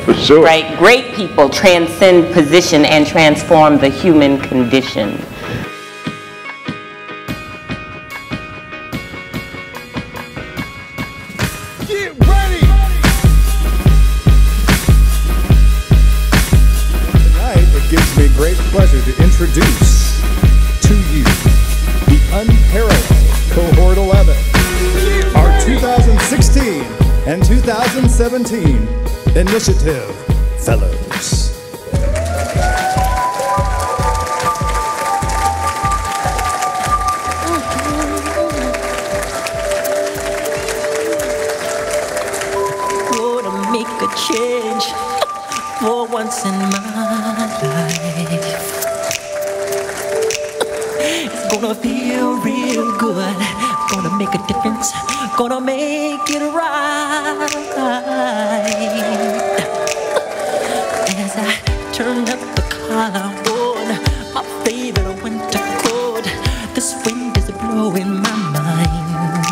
For sure. Right? Great people transcend position and transform the human condition. Get ready! Tonight, it gives me great pleasure to introduce to you the unparalleled Cohort 11, our 2016 and 2017 Initiative Fellows. Gonna make a change for once in my life. It's gonna feel real good. Gonna make a difference. Gonna make it right. As I turn up the collar on my favorite winter coat, this wind is blowing my mind.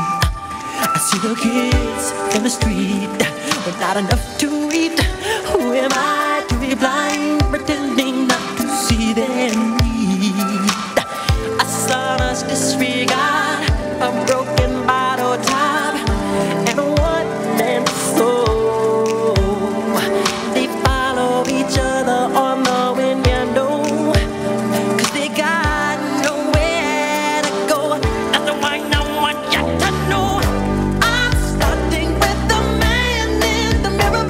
I see the kids in the street with not enough to eat. Who am I to be blind, pretending not to see their need? I saw us disregard a broken bottle top and one man's soul. They follow each other on the wind, you know, 'cause they got nowhere to go. That's why I want you to know I'm starting with the man in the mirror.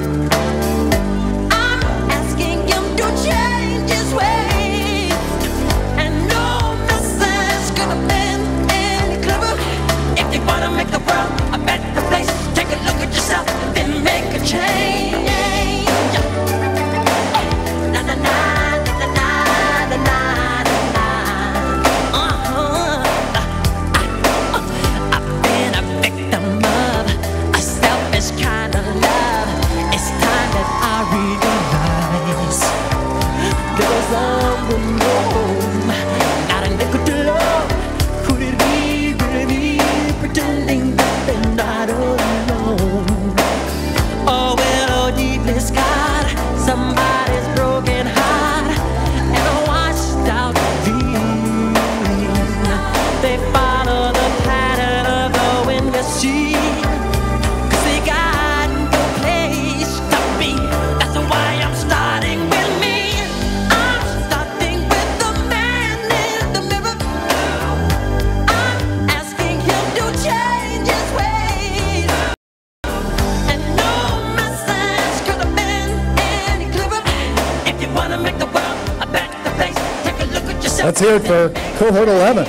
wanna make the world a better place. Take a look at yourself. Let's hear it for Cohort 11.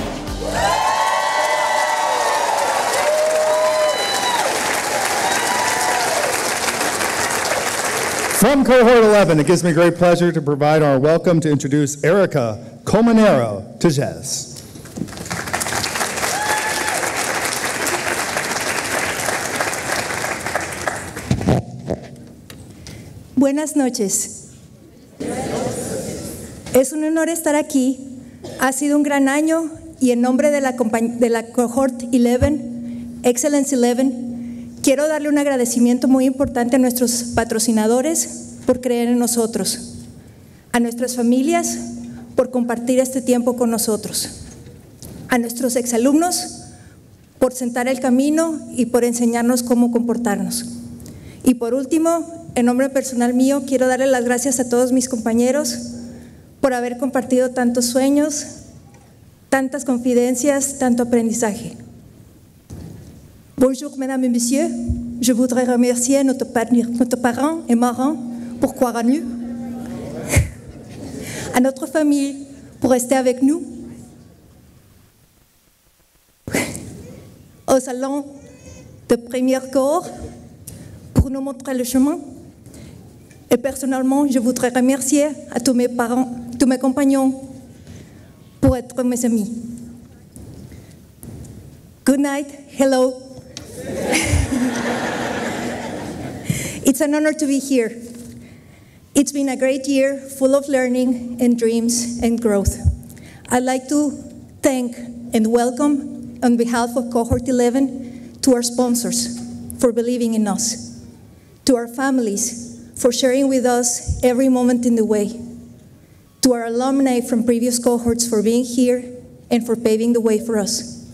From Cohort 11, it gives me great pleasure to provide our welcome to introduce Erica Colmenero to jazz. Buenas noches. Es un honor estar aquí. Ha sido un gran año y en nombre de la Cohort 11, Excellence 11, quiero darle un agradecimiento muy importante a nuestros patrocinadores por creer en nosotros, a nuestras familias por compartir este tiempo con nosotros, a nuestros exalumnos por sentar el camino y por enseñarnos cómo comportarnos. Y por último, en nombre personal mío, quiero darle las gracias a todos mis compañeros por haber compartido tantos sueños, tantas confidencias, tanto aprendizaje. Bonjour, mesdames et messieurs. Je voudrais remercier notre parents et marraines pour croire en nous, à notre famille pour rester avec nous, au salon de première cohorte pour nous montrer le chemin. Et personnellement, je voudrais remercier à tous mes parents, tous mes compagnons pour être mes amis. Good night. Hello. It's an honor to be here. It's been a great year full of learning and dreams and growth. I'd like to thank and welcome on behalf of Cohort 11 to our sponsors for believing in us, to our families for sharing with us every moment in the way, to our alumni from previous cohorts for being here and for paving the way for us.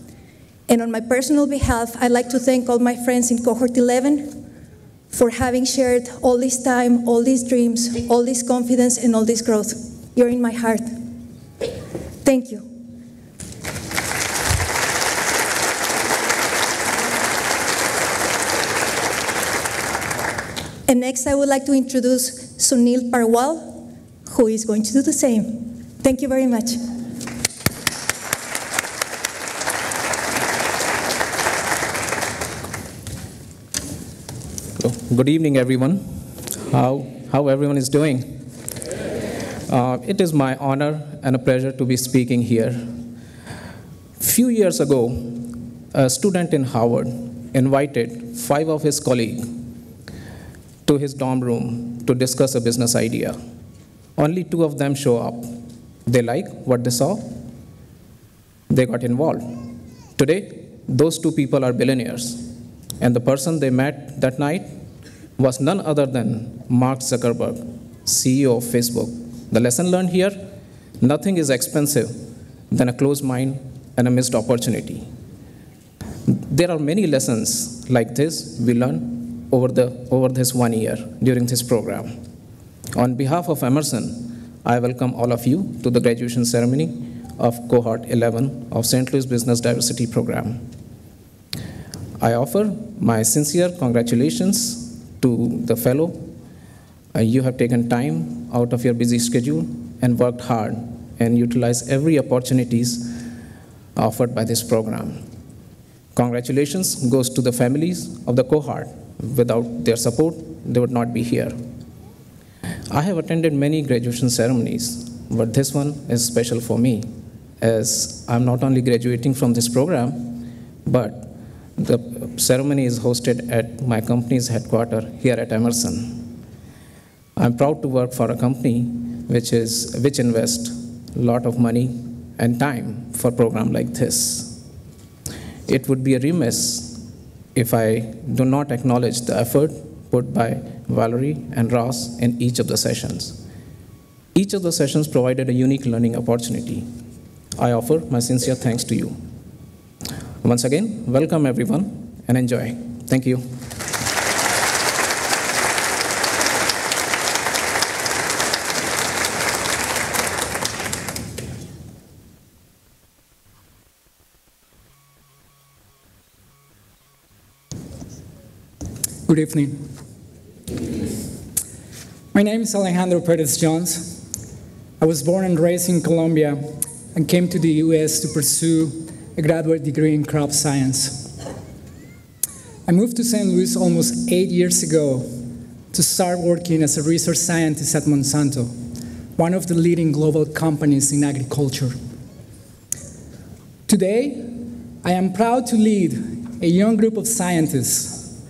And on my personal behalf, I'd like to thank all my friends in Cohort 11 for having shared all this time, all these dreams, all this confidence, and all this growth. You're in my heart. Thank you. And next, I would like to introduce Sunil Parwal, who is going to do the same. Thank you very much. Good evening, everyone. How everyone is doing? It is my honor and a pleasure to be speaking here. Few years ago, a student in Harvard invited 5 of his colleagues to his dorm room to discuss a business idea. Only 2 of them show up. They like what they saw. They got involved. Today, those 2 people are billionaires. And the person they met that night was none other than Mark Zuckerberg, CEO of Facebook. The lesson learned here, nothing is expensive than a closed mind and a missed opportunity. There are many lessons like this we learned over this 1 year during this program. On behalf of Emerson, I welcome all of you to the graduation ceremony of Cohort 11 of St. Louis Business Diversity Program. I offer my sincere congratulations to the fellow. You have taken time out of your busy schedule and worked hard and utilized every opportunities offered by this program. Congratulations goes to the families of the cohort. Without their support, they would not be here. I have attended many graduation ceremonies, but this one is special for me, as I'm not only graduating from this program, but the ceremony is hosted at my company's headquarters here at Emerson. I'm proud to work for a company which invests a lot of money and time for a program like this. It would be a remiss if I do not acknowledge the effort put by Valerie and Ross in each of the sessions. Each of the sessions provided a unique learning opportunity. I offer my sincere thanks to you. Once again, welcome everyone and enjoy. Thank you. Good evening. My name is Alejandro Perez Jones. I was born and raised in Colombia and came to the US to pursue a graduate degree in crop science. I moved to St. Louis almost 8 years ago to start working as a research scientist at Monsanto, one of the leading global companies in agriculture. Today, I am proud to lead a young group of scientists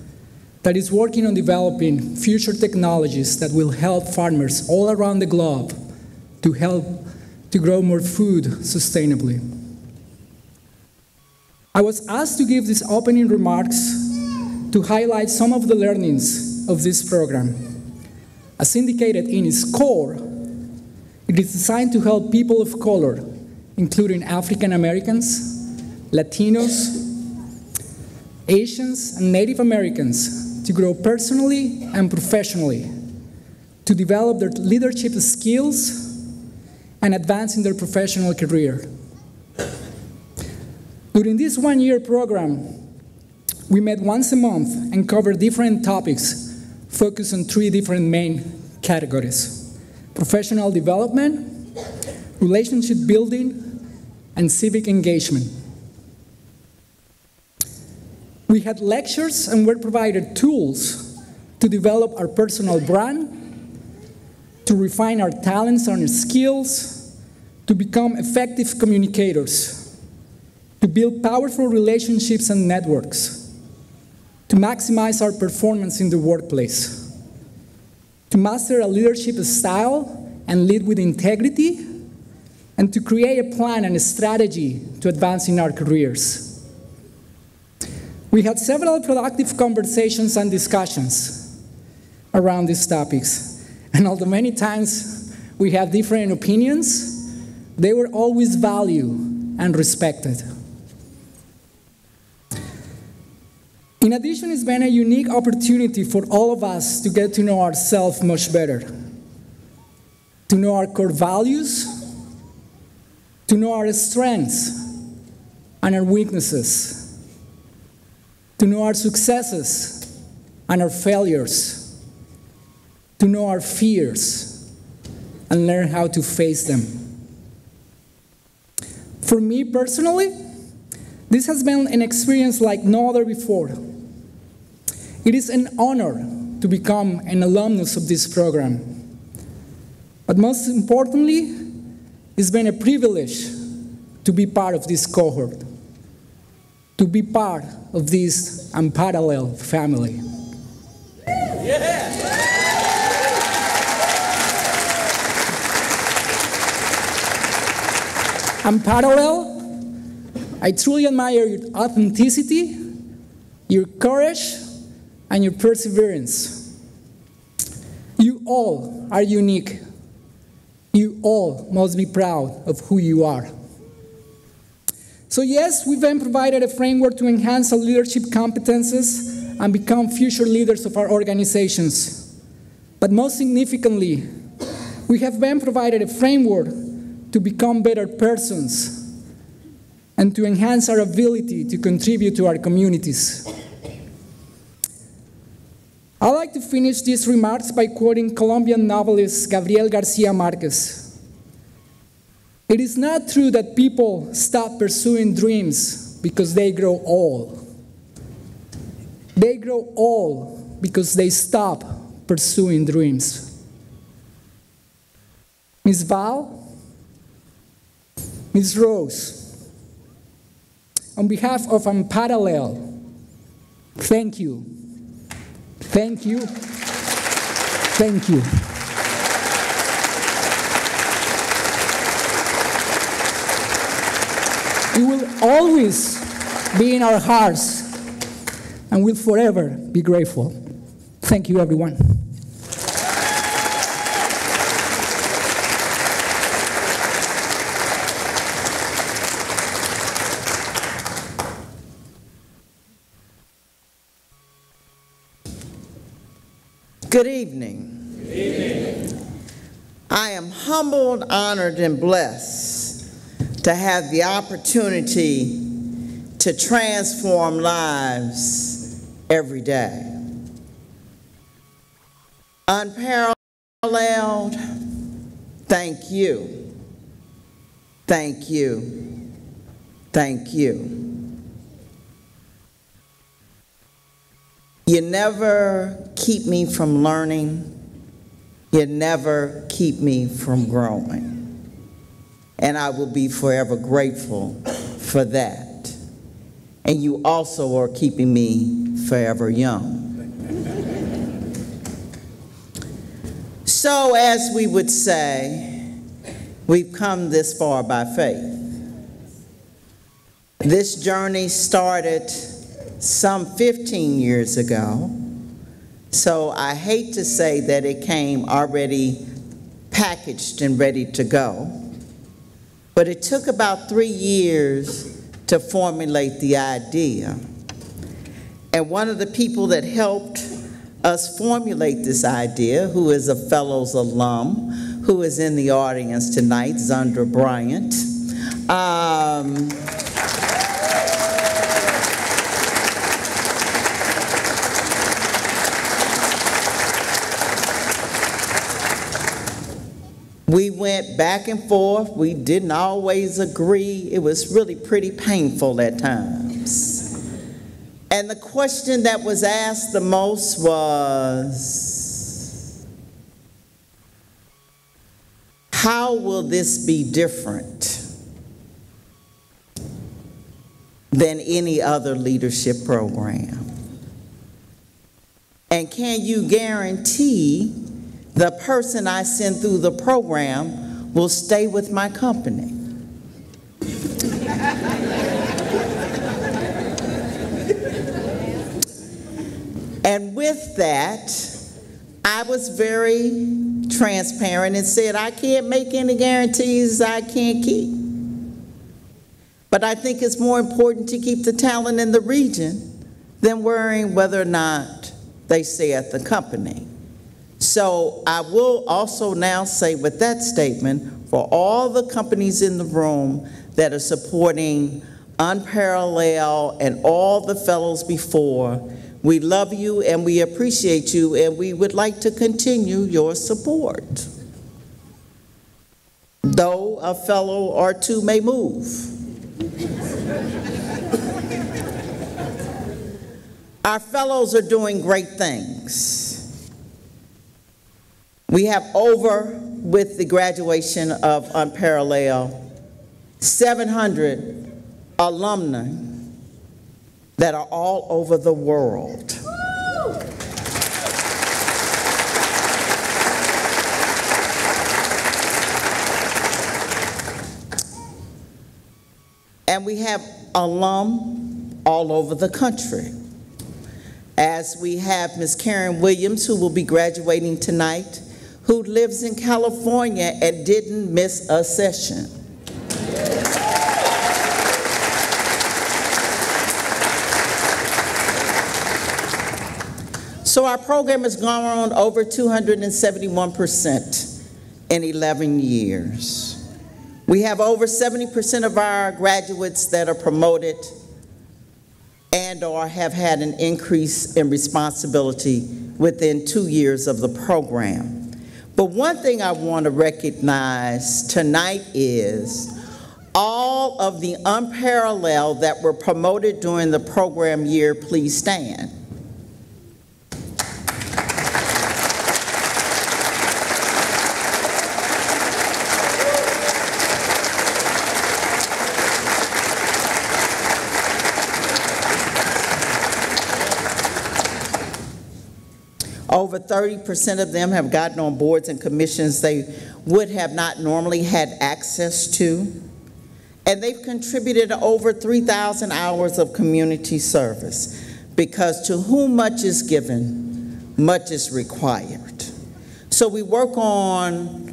that is working on developing future technologies that will help farmers all around the globe to grow more food sustainably. I was asked to give these opening remarks to highlight some of the learnings of this program. As indicated in its core, it is designed to help people of color, including African Americans, Latinos, Asians, and Native Americans to grow personally and professionally, to develop their leadership skills, and advance in their professional career. During this one-year program, we met once a month and covered different topics focused on 3 different main categories: professional development, relationship building, and civic engagement. We had lectures and were provided tools to develop our personal brand, to refine our talents and our skills, to become effective communicators, to build powerful relationships and networks, to maximize our performance in the workplace, to master a leadership style and lead with integrity, and to create a plan and a strategy to advance in our careers. We had several productive conversations and discussions around these topics, and although many times we had different opinions, they were always valued and respected. In addition, it's been a unique opportunity for all of us to get to know ourselves much better, to know our core values, to know our strengths and our weaknesses, to know our successes and our failures, to know our fears and learn how to face them. For me personally, this has been an experience like no other before. It is an honor to become an alumnus of this program. But most importantly, it's been a privilege to be part of this cohort, to be part of this unparalleled family. Unparalleled, I truly admire your authenticity, your courage, and your perseverance. You all are unique. You all must be proud of who you are. So yes, we've been provided a framework to enhance our leadership competences and become future leaders of our organizations. But most significantly, we have been provided a framework to become better persons and to enhance our ability to contribute to our communities. I'd like to finish these remarks by quoting Colombian novelist Gabriel Garcia Marquez. It is not true that people stop pursuing dreams because they grow old. They grow old because they stop pursuing dreams. Ms. Val, Ms. Rose, on behalf of Unparalleled, thank you. Thank you. Thank you. You will always be in our hearts and will forever be grateful. Thank you, everyone. Good evening. Good evening. I am humbled, honored, and blessed to have the opportunity to transform lives every day. Unparalleled, Thank you. Thank you. Thank you. You never keep me from learning. You never keep me from growing. And I will be forever grateful for that. And you also are keeping me forever young. So, as we would say, we've come this far by faith. This journey started some 15 years ago, so I hate to say that it came already packaged and ready to go, but it took about 3 years to formulate the idea. And one of the people that helped us formulate this idea, who is a Fellows alum, who is in the audience tonight, Zundra Bryant. We went back and forth. We didn't always agree. It was really pretty painful at times. And the question that was asked the most was, how will this be different than any other leadership program? And can you guarantee the person I send through the program will stay with my company? And with that, I was very transparent and said, I can't make any guarantees I can't keep. But I think it's more important to keep the talent in the region than worrying whether or not they stay at the company. So I will also now say with that statement, for all the companies in the room that are supporting Unparalleled and all the fellows before, we love you and we appreciate you, and we would like to continue your support. Though a fellow or two may move. Our fellows are doing great things. We have over, with the graduation of Unparalleled, 700 alumni that are all over the world. And we have alum all over the country. As we have Ms. Karen Williams, who will be graduating tonight, who lives in California and didn't miss a session. So our program has grown over 271% in 11 years. We have over 70% of our graduates that are promoted and or have had an increase in responsibility within 2 years of the program. But one thing I want to recognize tonight is all of the Unparalleled that were promoted during the program year, please stand. Over 30% of them have gotten on boards and commissions they would have not normally had access to. And they've contributed over 3,000 hours of community service, because to whom much is given, much is required. So we work on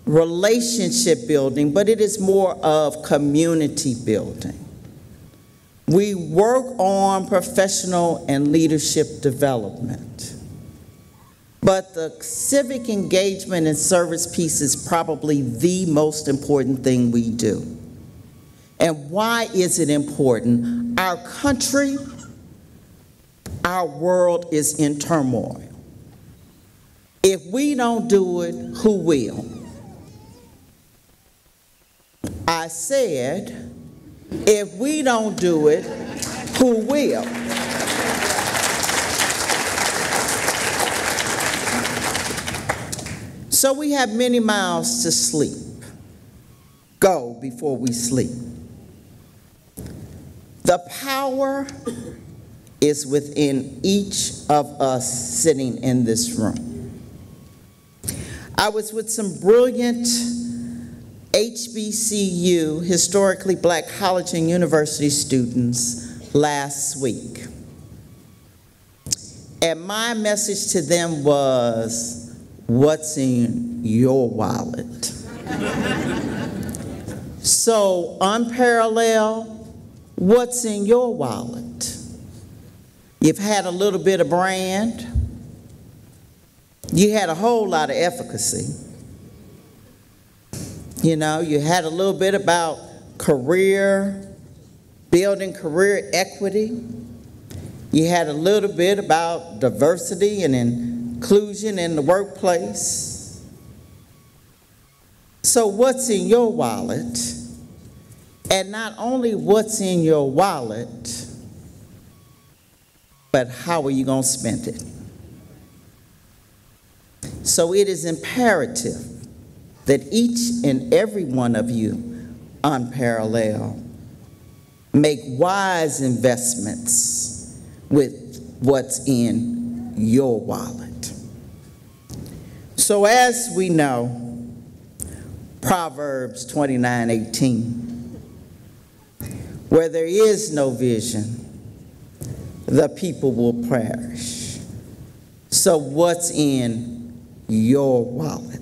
relationship building, but it is more of community building. We work on professional and leadership development. But the civic engagement and service piece is probably the most important thing we do. And why is it important? Our country, our world is in turmoil. If we don't do it, who will? I said, if we don't do it, who will? So we have many miles to sleep. Go before we sleep. The power is within each of us sitting in this room. I was with some brilliant HBCU, historically black college and university students last week. And my message to them was, what's in your wallet? So, unparalleled, what's in your wallet? You've had a little bit of brand. You had a whole lot of efficacy. You know, you had a little bit about career, building career equity. You had a little bit about diversity and inclusion in the workplace. So what's in your wallet? And not only what's in your wallet, but how are you going to spend it? So it is imperative that each and every one of you, unparalleled, make wise investments with what's in your wallet. So as we know, Proverbs 29:18, where there is no vision, the people will perish. So what's in your wallet?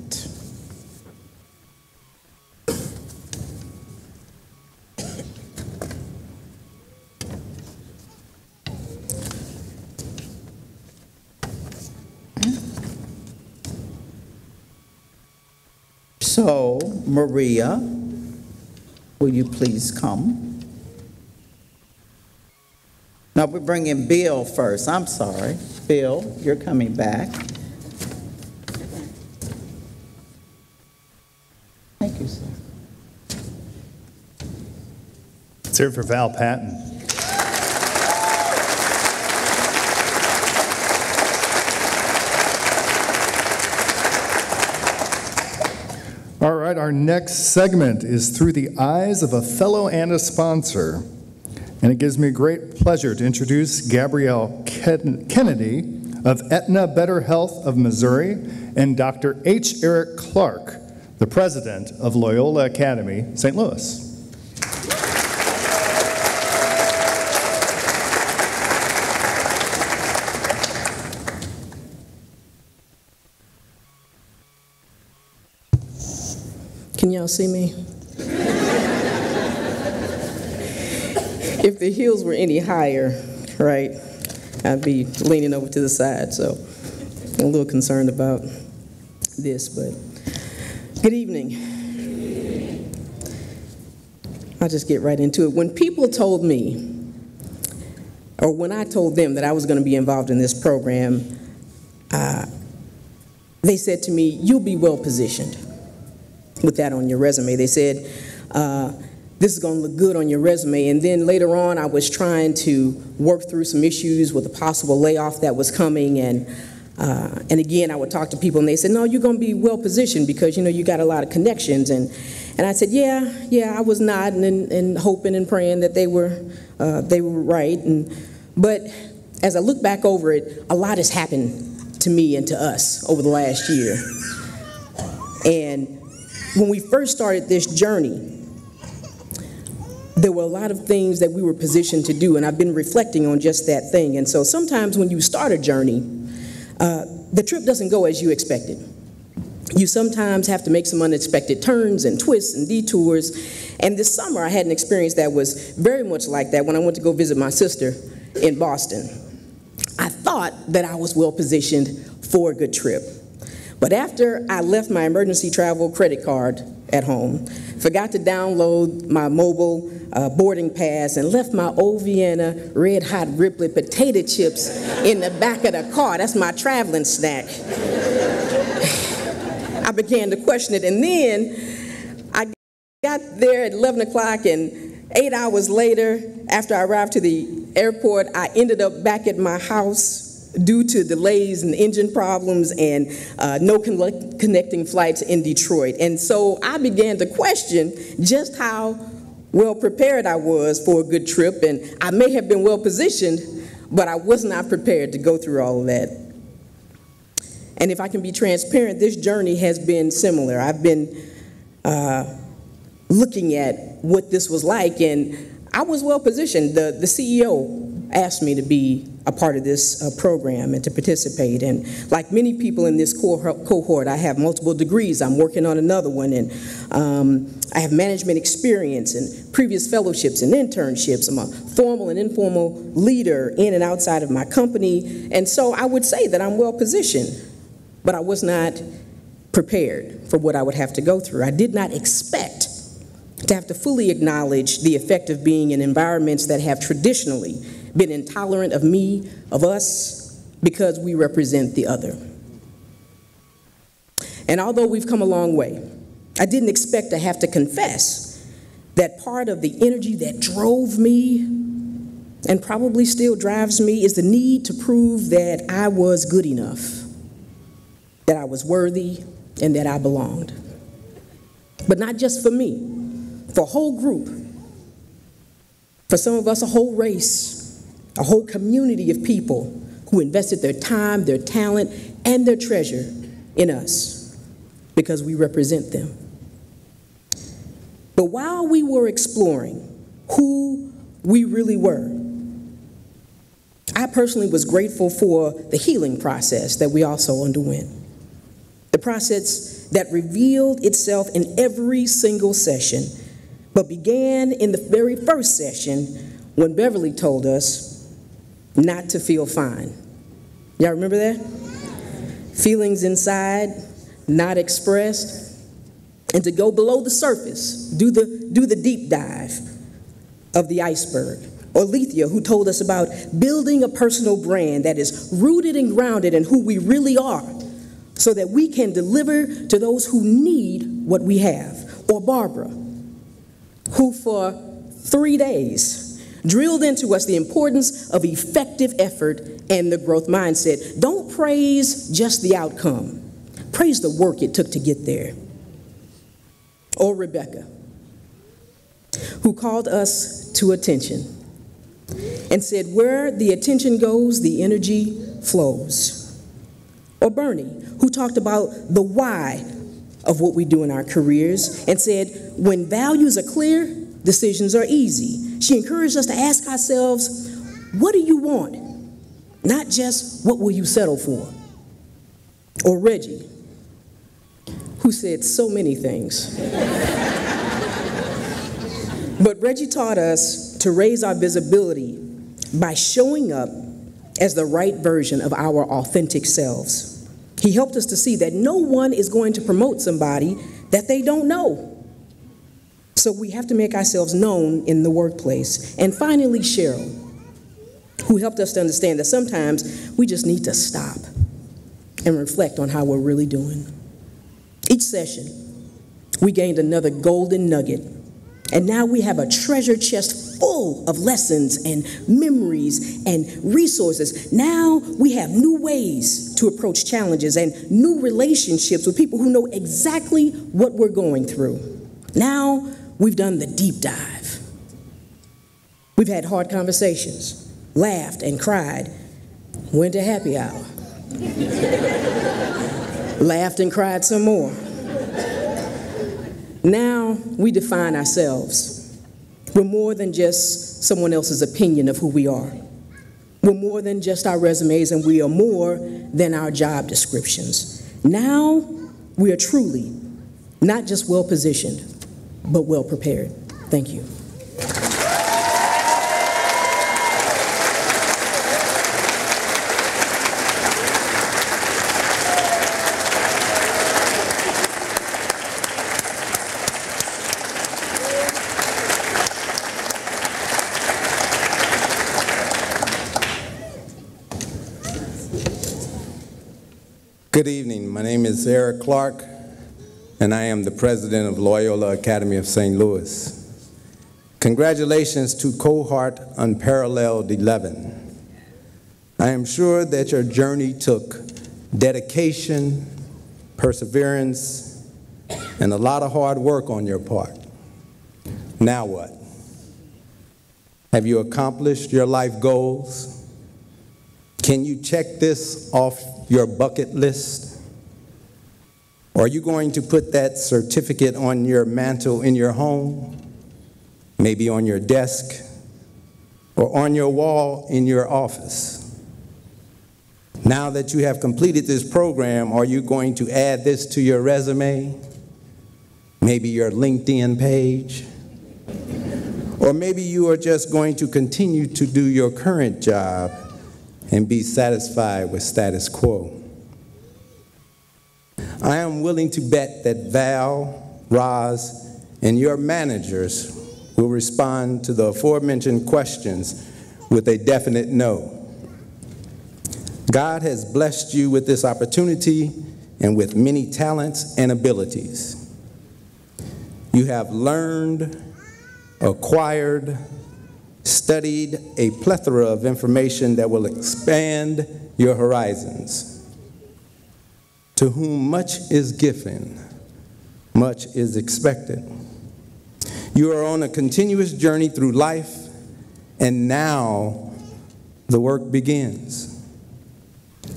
So, Maria, will you please come? No, we're bringing Bill first. I'm sorry. Bill, you're coming back. Thank you, sir. Let's hear it for Val Patton. All right, our next segment is Through the Eyes of a Fellow and a Sponsor. And it gives me great pleasure to introduce Gabrielle Kennedy of Aetna Better Health of Missouri and Dr. H. Eric Clark, the president of Loyola Academy, St. Louis. Can y'all see me? If the heels were any higher, right, I'd be leaning over to the side, so I'm a little concerned about this, but good evening. I'll just get right into it. When people told me, or when I told them that I was going to be involved in this program, they said to me, you'll be well positioned with that on your resume. They said, this is going to look good on your resume. And then later on, I was trying to work through some issues with a possible layoff that was coming. And again, I would talk to people and they said, no, you're going to be well positioned because, you know, you got a lot of connections. And I said, yeah, I was nodding and hoping and praying that they were right. But as I look back over it, a lot has happened to me and to us over the last year. And when we first started this journey, there were a lot of things that we were positioned to do, and I've been reflecting on just that thing. And so sometimes when you start a journey, the trip doesn't go as you expected. You sometimes have to make some unexpected turns and twists and detours. And this summer, I had an experience that was very much like that when I went to go visit my sister in Boston. I thought that I was well positioned for a good trip. But after I left my emergency travel credit card at home, forgot to download my mobile boarding pass, and left my old Vienna red hot riplet potato chips in the back of the car. That's my traveling snack. I began to question it, and then Got there at 11 o'clock, and 8 hours later, after I arrived to the airport, I ended up back at my house due to delays and engine problems and no connecting flights in Detroit. And so I began to question just how well prepared I was for a good trip, and I may have been well positioned, but I was not prepared to go through all of that. And if I can be transparent, this journey has been similar. I've been looking at what this was like, and I was well positioned. The CEO asked me to be a part of this program and to participate. And like many people in this cohort, I have multiple degrees. I'm working on another one, and I have management experience and previous fellowships and internships. I'm a formal and informal leader in and outside of my company. And so I would say that I'm well positioned, but I was not prepared for what I would have to go through. I did not expect to have to fully acknowledge the effect of being in environments that have traditionally been intolerant of me, of us, because we represent the other. And although we've come a long way, I didn't expect to have to confess that part of the energy that drove me, and probably still drives me, is the need to prove that I was good enough, that I was worthy, and that I belonged. But not just for me, for a whole group, for some of us, a whole race, a whole community of people who invested their time, their talent, and their treasure in us because we represent them. But while we were exploring who we really were, I personally was grateful for the healing process that we also underwent. The process that revealed itself in every single session, but began in the very first session when Beverly told us not to feel fine. Y'all remember that? Feelings inside, not expressed, and to go below the surface, do the deep dive of the iceberg. Or Lethea, who told us about building a personal brand that is rooted and grounded in who we really are, so that we can deliver to those who need what we have. Or Barbara, who for 3 days drilled into us the importance of effective effort and the growth mindset. Don't praise just the outcome. Praise the work it took to get there. Or Rebecca, who called us to attention and said, where the attention goes, the energy flows. Or Bernie, who talked about the why of what we do in our careers and said, when values are clear, decisions are easy. She encouraged us to ask ourselves, what do you want? Not just what will you settle for? Or Reggie, who said so many things. But Reggie taught us to raise our visibility by showing up as the right version of our authentic selves. He helped us to see that no one is going to promote somebody that they don't know. So we have to make ourselves known in the workplace. And finally, Cheryl, who helped us to understand that sometimes we just need to stop and reflect on how we're really doing. Each session, we gained another golden nugget. And now we have a treasure chest full of lessons and memories and resources. Now we have new ways to approach challenges and new relationships with people who know exactly what we're going through. Now we've done the deep dive. We've had hard conversations, laughed and cried, went to happy hour, laughed and cried some more. Now we define ourselves. We're more than just someone else's opinion of who we are. We're more than just our resumes, and we are more than our job descriptions. Now we are truly not just well-positioned, but well-prepared. Thank you. Good evening. My name is Eric Clark. and I am the president of Loyola Academy of St. Louis. Congratulations to Cohort Unparalleled 11. I am sure that your journey took dedication, perseverance, and a lot of hard work on your part. Now what? Have you accomplished your life goals? Can you check this off your bucket list? Or are you going to put that certificate on your mantle in your home, maybe on your desk, or on your wall in your office? Now that you have completed this program, are you going to add this to your resume? Maybe your LinkedIn page? Or maybe you are just going to continue to do your current job and be satisfied with status quo. I am willing to bet that Val, Roz, and your managers will respond to the aforementioned questions with a definite no. God has blessed you with this opportunity and with many talents and abilities. You have learned, acquired, studied a plethora of information that will expand your horizons. To whom much is given, much is expected. You are on a continuous journey through life, and now the work begins.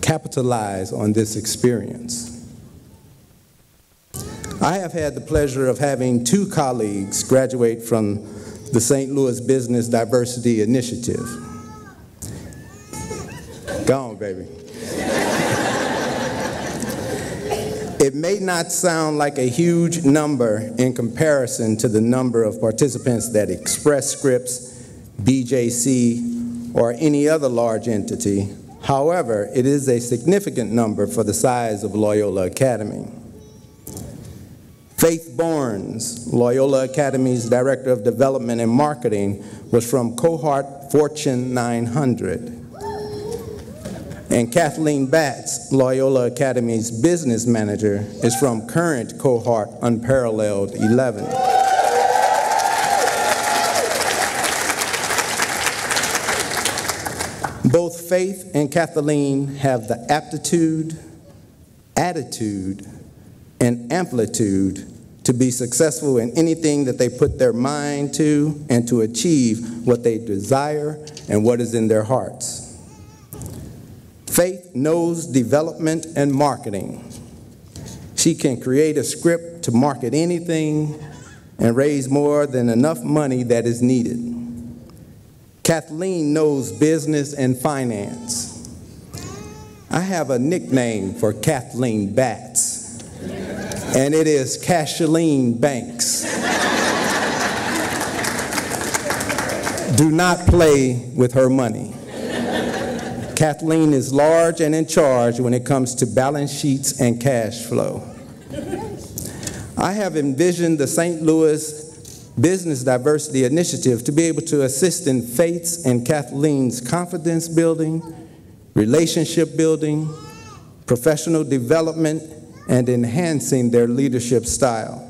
Capitalize on this experience. I have had the pleasure of having 2 colleagues graduate from the St. Louis Business Diversity Initiative. Go on, baby. It may not sound like a huge number in comparison to the number of participants that Express Scripts, BJC, or any other large entity. However, it is a significant number for the size of Loyola Academy. Faith Barnes, Loyola Academy's Director of Development and Marketing, was from Cohort Fortune 900. And Kathleen Batts, Loyola Academy's Business Manager, is from current Cohort Unparalleled 11. Both Faith and Kathleen have the aptitude, attitude, and amplitude to be successful in anything that they put their mind to and to achieve what they desire and what is in their hearts. Faith knows development and marketing. She can create a script to market anything and raise more than enough money that is needed. Kathleen knows business and finance. I have a nickname for Kathleen Batts, and it is Cashaleen Banks. Do not play with her money. Kathleen is large and in charge when it comes to balance sheets and cash flow. I have envisioned the St. Louis Business Diversity Initiative to be able to assist in Faith's and Kathleen's confidence building, relationship building, professional development, and enhancing their leadership style.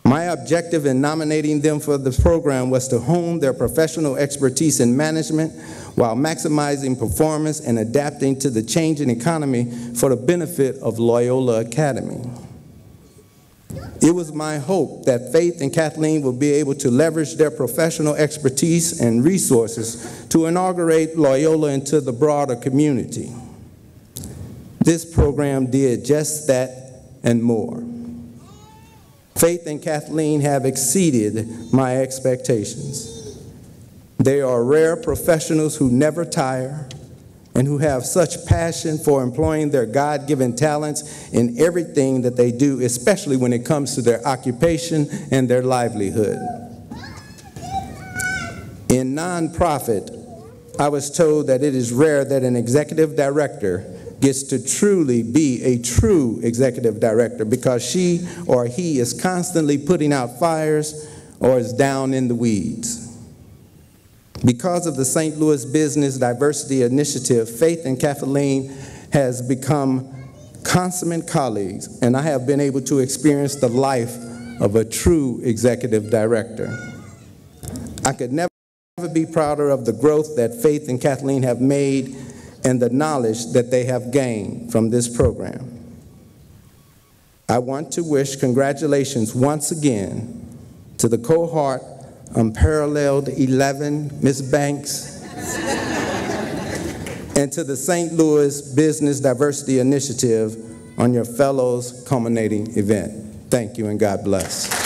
My objective in nominating them for the program was to hone their professional expertise in management while maximizing performance and adapting to the changing economy for the benefit of Loyola Academy. It was my hope that Faith and Kathleen will be able to leverage their professional expertise and resources to inaugurate Loyola into the broader community. This program did just that and more. Faith and Kathleen have exceeded my expectations. They are rare professionals who never tire and who have such passion for employing their God-given talents in everything that they do, especially when it comes to their occupation and their livelihood. In nonprofit, I was told that it is rare that an executive director gets to truly be a true executive director because she or he is constantly putting out fires or is down in the weeds. Because of the St. Louis Business Diversity Initiative, Faith and Kathleen has become consummate colleagues, and I have been able to experience the life of a true executive director. I could never be prouder of the growth that Faith and Kathleen have made and the knowledge that they have gained from this program. I want to wish congratulations once again to the Cohort Unparalleled 11, Ms. Banks, and to the St. Louis Business Diversity Initiative on your Fellows Culminating event. Thank you and God bless.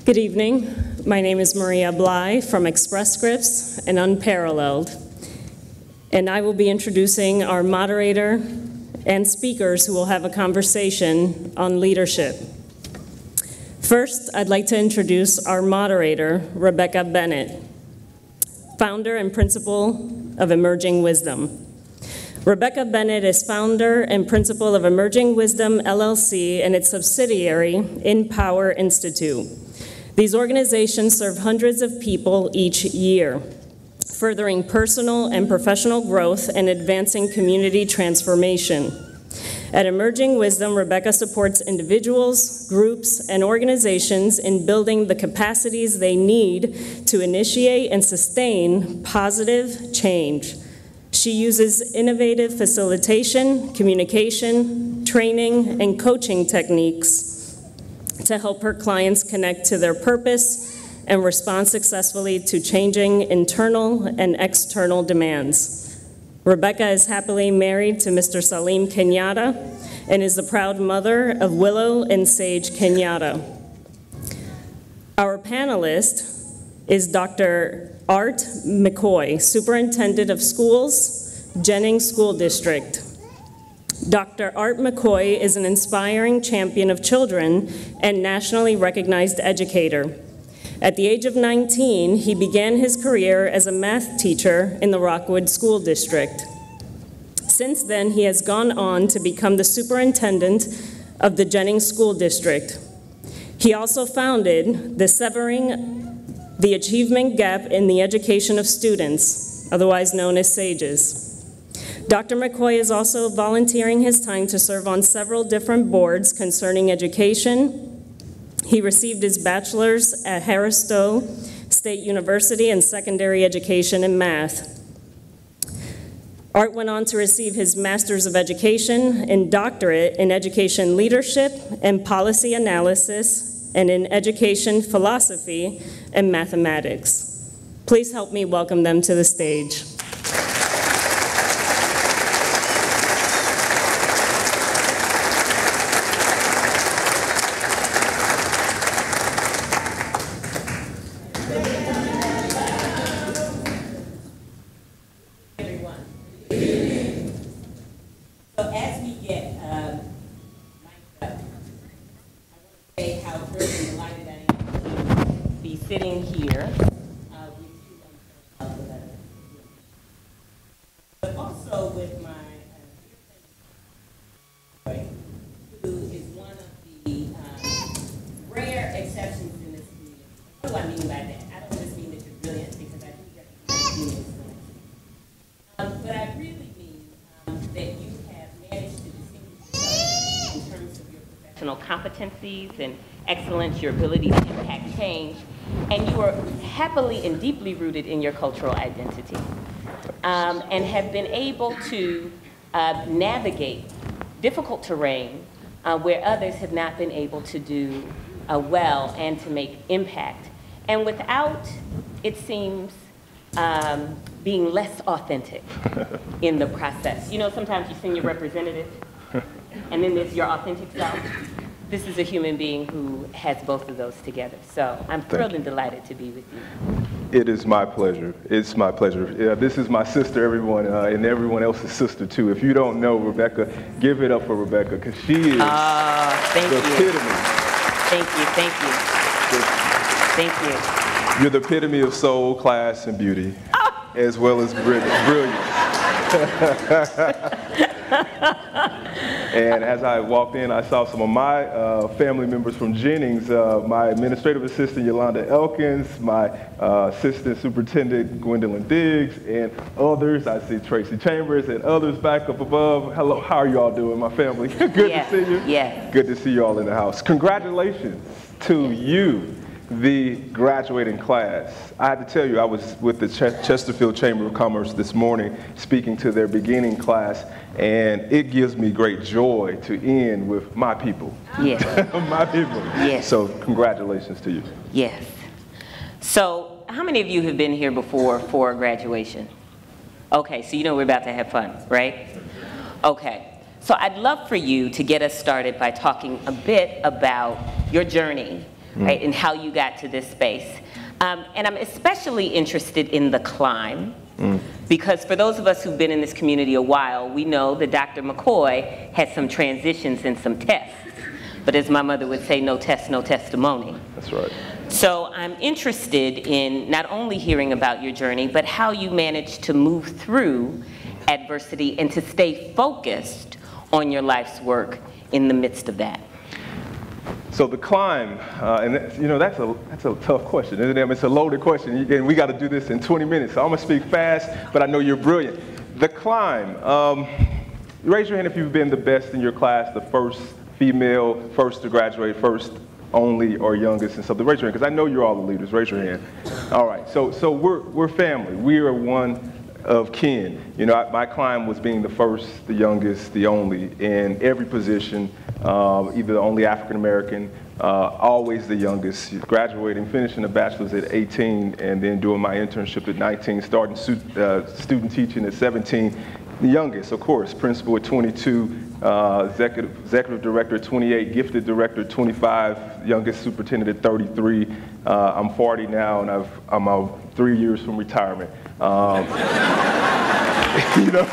Good evening. My name is Maria Bly from Express Scripts and Unparalleled, and I will be introducing our moderator and speakers who will have a conversation on leadership. First, I'd like to introduce our moderator, Rebecca Bennett, founder and principal of Emerging Wisdom. Rebecca Bennett is founder and principal of Emerging Wisdom, LLC, and its subsidiary, Empower Institute. These organizations serve hundreds of people each year, furthering personal and professional growth and advancing community transformation. At Emerging Wisdom, Rebecca supports individuals, groups, and organizations in building the capacities they need to initiate and sustain positive change. She uses innovative facilitation, communication, training, and coaching techniques to help her clients connect to their purpose and respond successfully to changing internal and external demands. Rebecca is happily married to Mr. Salim Kenyatta and is the proud mother of Willow and Sage Kenyatta. Our panelist is Dr. Art McCoy, Superintendent of Schools, Jennings School District. Dr. Art McCoy is an inspiring champion of children and nationally recognized educator. At the age of 19, he began his career as a math teacher in the Rockwood School District. Since then, he has gone on to become the superintendent of the Jennings School District. He also founded the Severing the Achievement Gap in the Education of Students, otherwise known as SAGES. Dr. McCoy is also volunteering his time to serve on several different boards concerning education. He received his bachelor's at Harris Stowe State University in secondary education and math. Art went on to receive his Master's of Education and doctorate in education leadership and policy analysis and in education philosophy and mathematics. Please help me welcome them to the stage. Sitting here with you, but also with my who is one of the rare exceptions in this community. What do I mean by that? I don't just mean that you're brilliant, because I do recognize genius. But I really mean that you have managed to distinguish yourself in terms of your professional competencies and excellence, your ability to impact change. And you are happily and deeply rooted in your cultural identity, and have been able to navigate difficult terrain where others have not been able to do well and to make impact. And without, it seems, being less authentic in the process. You know, sometimes you send your representative, and then there's your authentic self. This is a human being who has both of those together. So I'm thrilled and delighted to be with you. It is my pleasure. It's my pleasure. This is my sister, everyone, and everyone else's sister, too. If you don't know Rebecca, give it up for Rebecca, because she is the epitome. Thank you, thank you. Thank you. You're the epitome of soul, class, and beauty, as well as brilliance. And as I walked in, I saw some of my family members from Jennings, my administrative assistant, Yolanda Elkins, my assistant superintendent, Gwendolyn Diggs, and others. I see Tracy Chambers and others back up above. Hello, how are you all doing, my family? Good to see you. Yeah. Good to see you all in the house. Congratulations to you, the graduating class. I have to tell you, I was with the Chesterfield Chamber of Commerce this morning speaking to their beginning class, and it gives me great joy to end with my people. Yes. My people. Yes. So congratulations to you. Yes. So how many of you have been here before for graduation? Okay, so you know we're about to have fun, right? Okay. So I'd love for you to get us started by talking a bit about your journey, right, and how you got to this space. And I'm especially interested in the climb, because for those of us who've been in this community a while, we know that Dr. McCoy had some transitions and some tests. But as my mother would say, no test, no testimony. That's right. So I'm interested in not only hearing about your journey, but how you managed to move through adversity and to stay focused on your life's work in the midst of that. So the climb, and you know, that's a tough question, isn't it? I mean, it's a loaded question, and we got to do this in 20 minutes. So I'm gonna speak fast, but I know you're brilliant. The climb, raise your hand if you've been the best in your class, the first female, first to graduate, first only or youngest and something. Raise your hand, because I know you're all the leaders. Raise your hand. All right, so we're family. We are one of kin. You know, my climb was being the first, the youngest, the only in every position, either the only African American, always the youngest, graduating, finishing a bachelor's at 18, and then doing my internship at 19, starting student teaching at 17. The youngest, of course, principal at 22, executive director at 28, gifted director at 25, youngest superintendent at 33. I'm 40 now, and I'm 3 years from retirement. You know,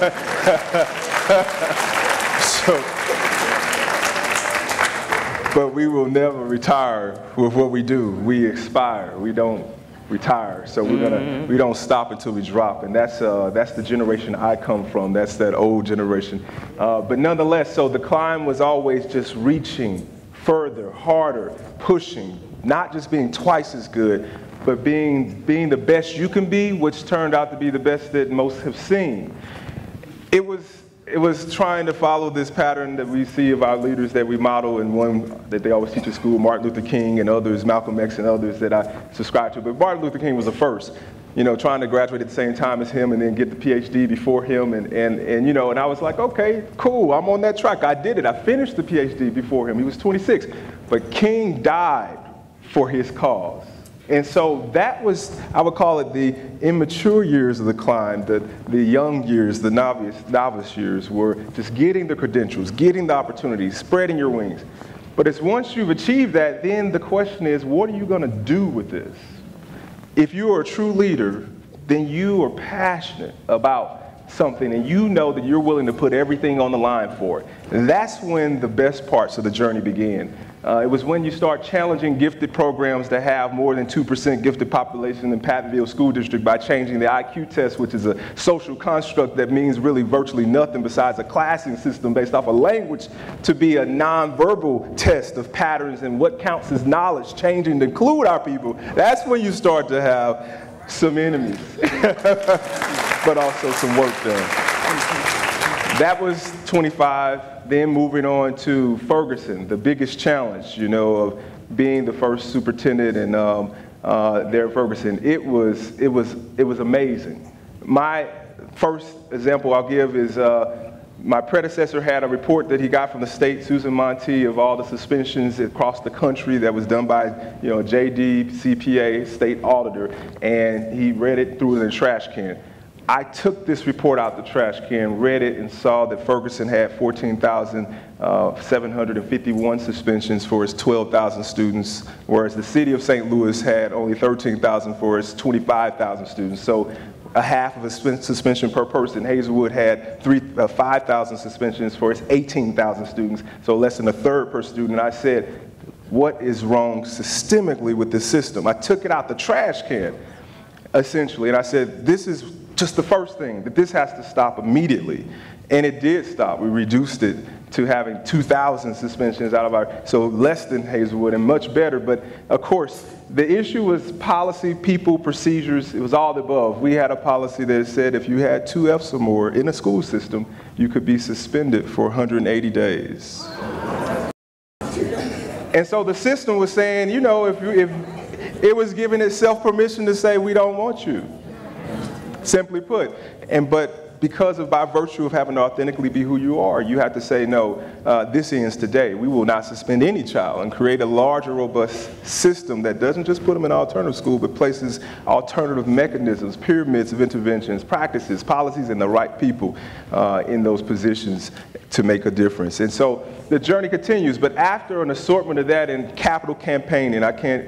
but we will never retire with what we do. We expire. We don't retire. So we don't stop until we drop, and that's the generation I come from. That's that old generation. But nonetheless, so the climb was always just reaching further, harder, pushing, not just being twice as good, but being the best you can be, which turned out to be the best that most have seen. It was trying to follow this pattern that we see of our leaders that we model, and one that they always teach at school, Martin Luther King and others, Malcolm X and others that I subscribe to. But Martin Luther King was the first, you know, trying to graduate at the same time as him and then get the PhD before him. And you know, and I was like, okay, cool, I'm on that track. I did it. I finished the PhD before him. He was 26. But King died for his cause. And so that was, I would call it the immature years of the climb, the young years, the novice years, were just getting the credentials, getting the opportunities, spreading your wings. But it's once you've achieved that, then the question is, what are you going to do with this? If you are a true leader, then you are passionate about something and you know that you're willing to put everything on the line for it. And that's when the best parts of the journey began. It was when you start challenging gifted programs to have more than 2% gifted population in Pattonville School District by changing the IQ test, which is a social construct that means really virtually nothing besides a classing system based off of language, to be a nonverbal test of patterns and what counts as knowledge, changing to include our people. That's when you start to have some enemies, but also some work done. That was 25, then moving on to Ferguson, the biggest challenge, you know, of being the first superintendent and there at Ferguson. It was amazing. My first example I'll give is my predecessor had a report that he got from the state, Susan Monty, of all the suspensions across the country that was done by, you know, JD, CPA, state auditor, and he read it, threw it in the trash can. I took this report out the trash can, read it, and saw that Ferguson had 14,751 suspensions for its 12,000 students, whereas the city of St. Louis had only 13,000 for its 25,000 students. So a half of a suspension per person. Hazelwood had 5,000 suspensions for its 18,000 students, so less than a third per student. And I said, what is wrong systemically with this system? I took it out the trash can, essentially, and I said, this is just the first thing, that this has to stop immediately. And it did stop. We reduced it to having 2,000 suspensions out of our, so less than Hazelwood and much better. But of course, the issue was policy, people, procedures. It was all the above. We had a policy that said if you had 2 Fs or more in a school system, you could be suspended for 180 days. And so the system was saying, you know, if it was giving itself permission to say, we don't want you, simply put. But because of, by virtue of having to authentically be who you are, you have to say, no, this ends today. We will not suspend any child, and create a larger, robust system that doesn't just put them in alternative school, but places alternative mechanisms, pyramids of interventions, practices, policies, and the right people in those positions to make a difference. And so the journey continues, but after an assortment of that and capital campaigning, I can't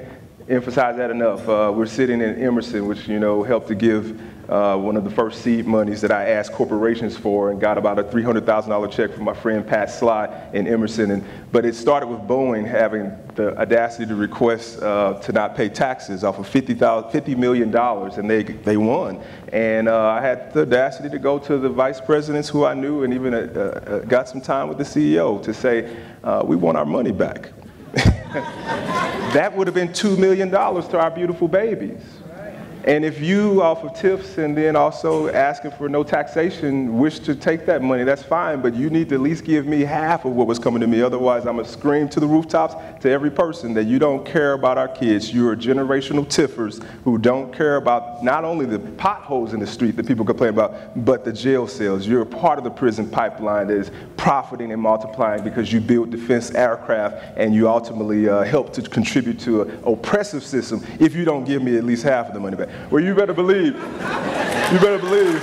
emphasize that enough. We're sitting in Emerson, which, you know, helped to give one of the first seed monies that I asked corporations for, and got about a $300,000 check from my friend Pat Sly in Emerson. But it started with Boeing having the audacity to request to not pay taxes off of $50 million, and they won. And I had the audacity to go to the vice presidents who I knew, and even got some time with the CEO to say, we want our money back. That would have been $2 million to our beautiful babies. And if you, off of tips and then also asking for no taxation, wish to take that money, that's fine, but you need to at least give me half of what was coming to me. Otherwise, I'm going to scream to the rooftops to every person that you don't care about our kids. You are generational tiffers who don't care about not only the potholes in the street that people complain about, but the jail cells. You're a part of the prison pipeline that is profiting and multiplying because you build defense aircraft and you ultimately help to contribute to an oppressive system if you don't give me at least half of the money back. Well, you better believe. You better believe.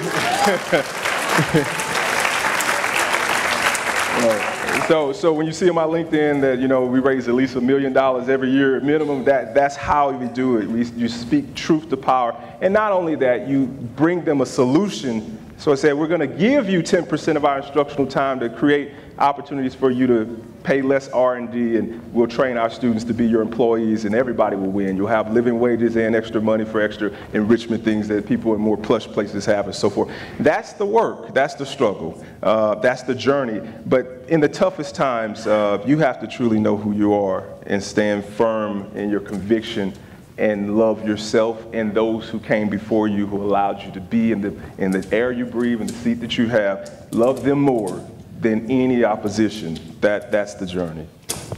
So when you see on my LinkedIn that, you know, we raise at least $1 million every year minimum, that's how we do it. You speak truth to power. And not only that, you bring them a solution. So I said, we're going to give you 10% of our instructional time to create opportunities for you to pay less R&D, and we'll train our students to be your employees, and everybody will win. You'll have living wages and extra money for extra enrichment things that people in more plush places have, and so forth. That's the work. That's the struggle. That's the journey. But in the toughest times, you have to truly know who you are and stand firm in your conviction and love yourself and those who came before you, who allowed you to be in the air you breathe and the seat that you have. Love them more than any opposition. That's the journey.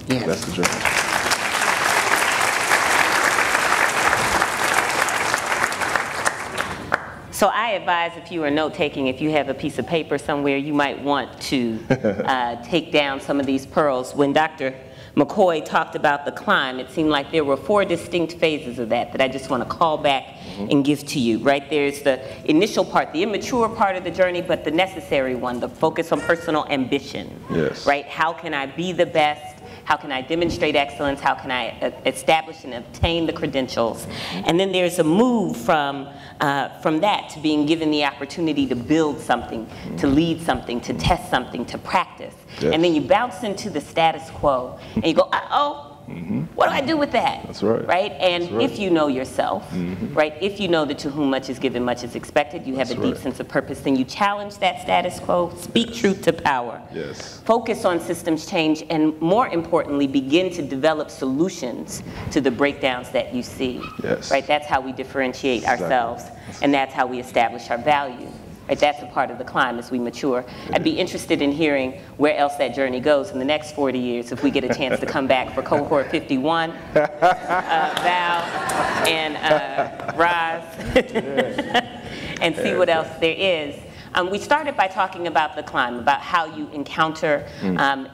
Yes. That's the journey. So I advise, if you are note-taking, if you have a piece of paper somewhere, you might want to take down some of these pearls. When Dr. McCoy talked about the climb, it seemed like there were 4 distinct phases of that I just want to call back and give to you, right? There's the initial part, the immature part of the journey, but the necessary one, the focus on personal ambition, yes. Right? How can I be the best? How can I demonstrate excellence? How can I establish and obtain the credentials? And then there's a move from that to being given the opportunity to build something, to lead something, to test something, to practice. Yes. And then you bounce into the status quo and you go, uh-oh, what do I do with that? That's right. Right? And that's right. If you know yourself, right, if you know that to whom much is given, much is expected, you have a deep sense of purpose, then you challenge that status quo, speak truth to power. Yes. Focus on systems change, and more importantly, begin to develop solutions to the breakdowns that you see. Yes. Right? That's how we differentiate ourselves, and that's how we establish our value. Right? That's a part of the climb as we mature. I'd be interested in hearing where else that journey goes in the next 40 years if we get a chance to come back for Cohort 51, Val and Roz, and see what else there is. We started by talking about the climb, about how you encounter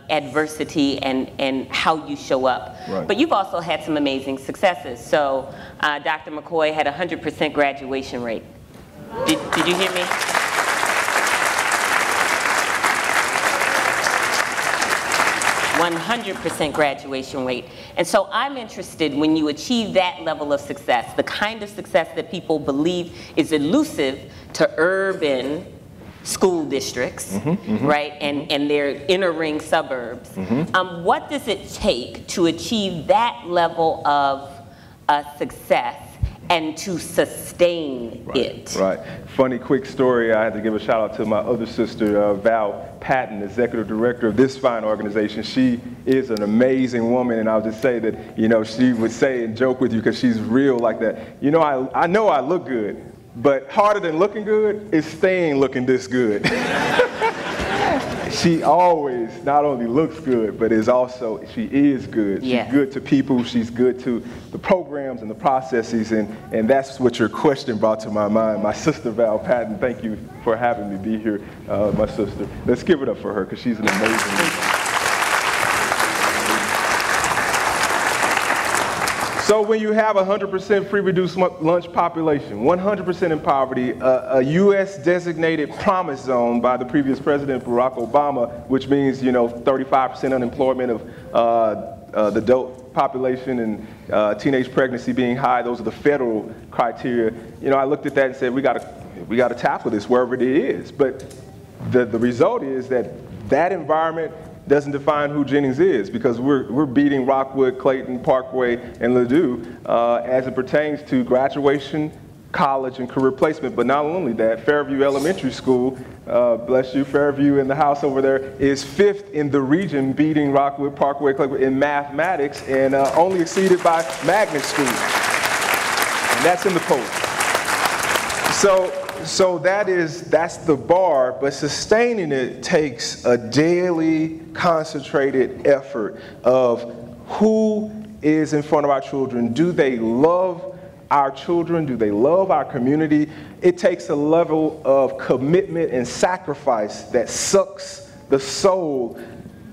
adversity and how you show up. Right. But you've also had some amazing successes. So Dr. McCoy had a 100% graduation rate. Did you hear me? 100% graduation rate. And so I'm interested, when you achieve that level of success, the kind of success that people believe is elusive to urban school districts, right, and their inner ring suburbs, what does it take to achieve that level of success and to sustain it. Right. Funny quick story, I had to give a shout out to my other sister, Val Patton, executive director of this fine organization. She is an amazing woman, and I'll just say that, you know, she would say and joke with you because she's real like that. You know I know I look good, but harder than looking good is staying looking this good. She always not only looks good, but she is good. Yeah. She's good to people, she's good to the programs and the processes, and that's what your question brought to my mind. My sister Val Patton, thank you for having me be here, my sister. Let's give it up for her, because she's an amazing woman. So when you have 100% free reduced lunch population, 100% in poverty, a U.S. designated promise zone by the previous president, Barack Obama, which means, you know, 35% unemployment of the adult population and teenage pregnancy being high, those are the federal criteria. You know, I looked at that and said, we got to tackle this wherever it is. But the result is that environment doesn't define who Jennings is, because we're beating Rockwood, Clayton, Parkway, and Ladue as it pertains to graduation, college, and career placement. But not only that, Fairview Elementary School, bless you, Fairview in the house over there, is 5th in the region, beating Rockwood, Parkway, Clayton in mathematics, and only exceeded by Magnet School. And that's in the poll. So that's the bar, but sustaining it takes a daily concentrated effort of who is in front of our children. Do they love our children? Do they love our community? It takes a level of commitment and sacrifice that sucks the soul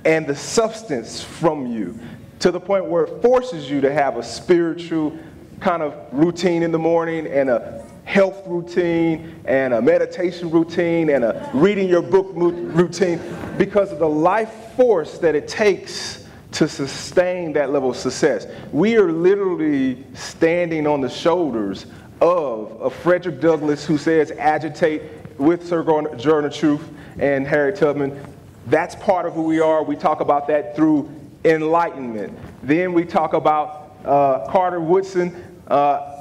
and the substance from you, to the point where it forces you to have a spiritual kind of routine in the morning, and a health routine, and a meditation routine, and a reading your book routine, because of the life force that it takes to sustain that level of success. We are literally standing on the shoulders of a Frederick Douglass, who says agitate with Sojourner Truth and Harriet Tubman. That's part of who we are. We talk about that through enlightenment. Then we talk about Carter Woodson,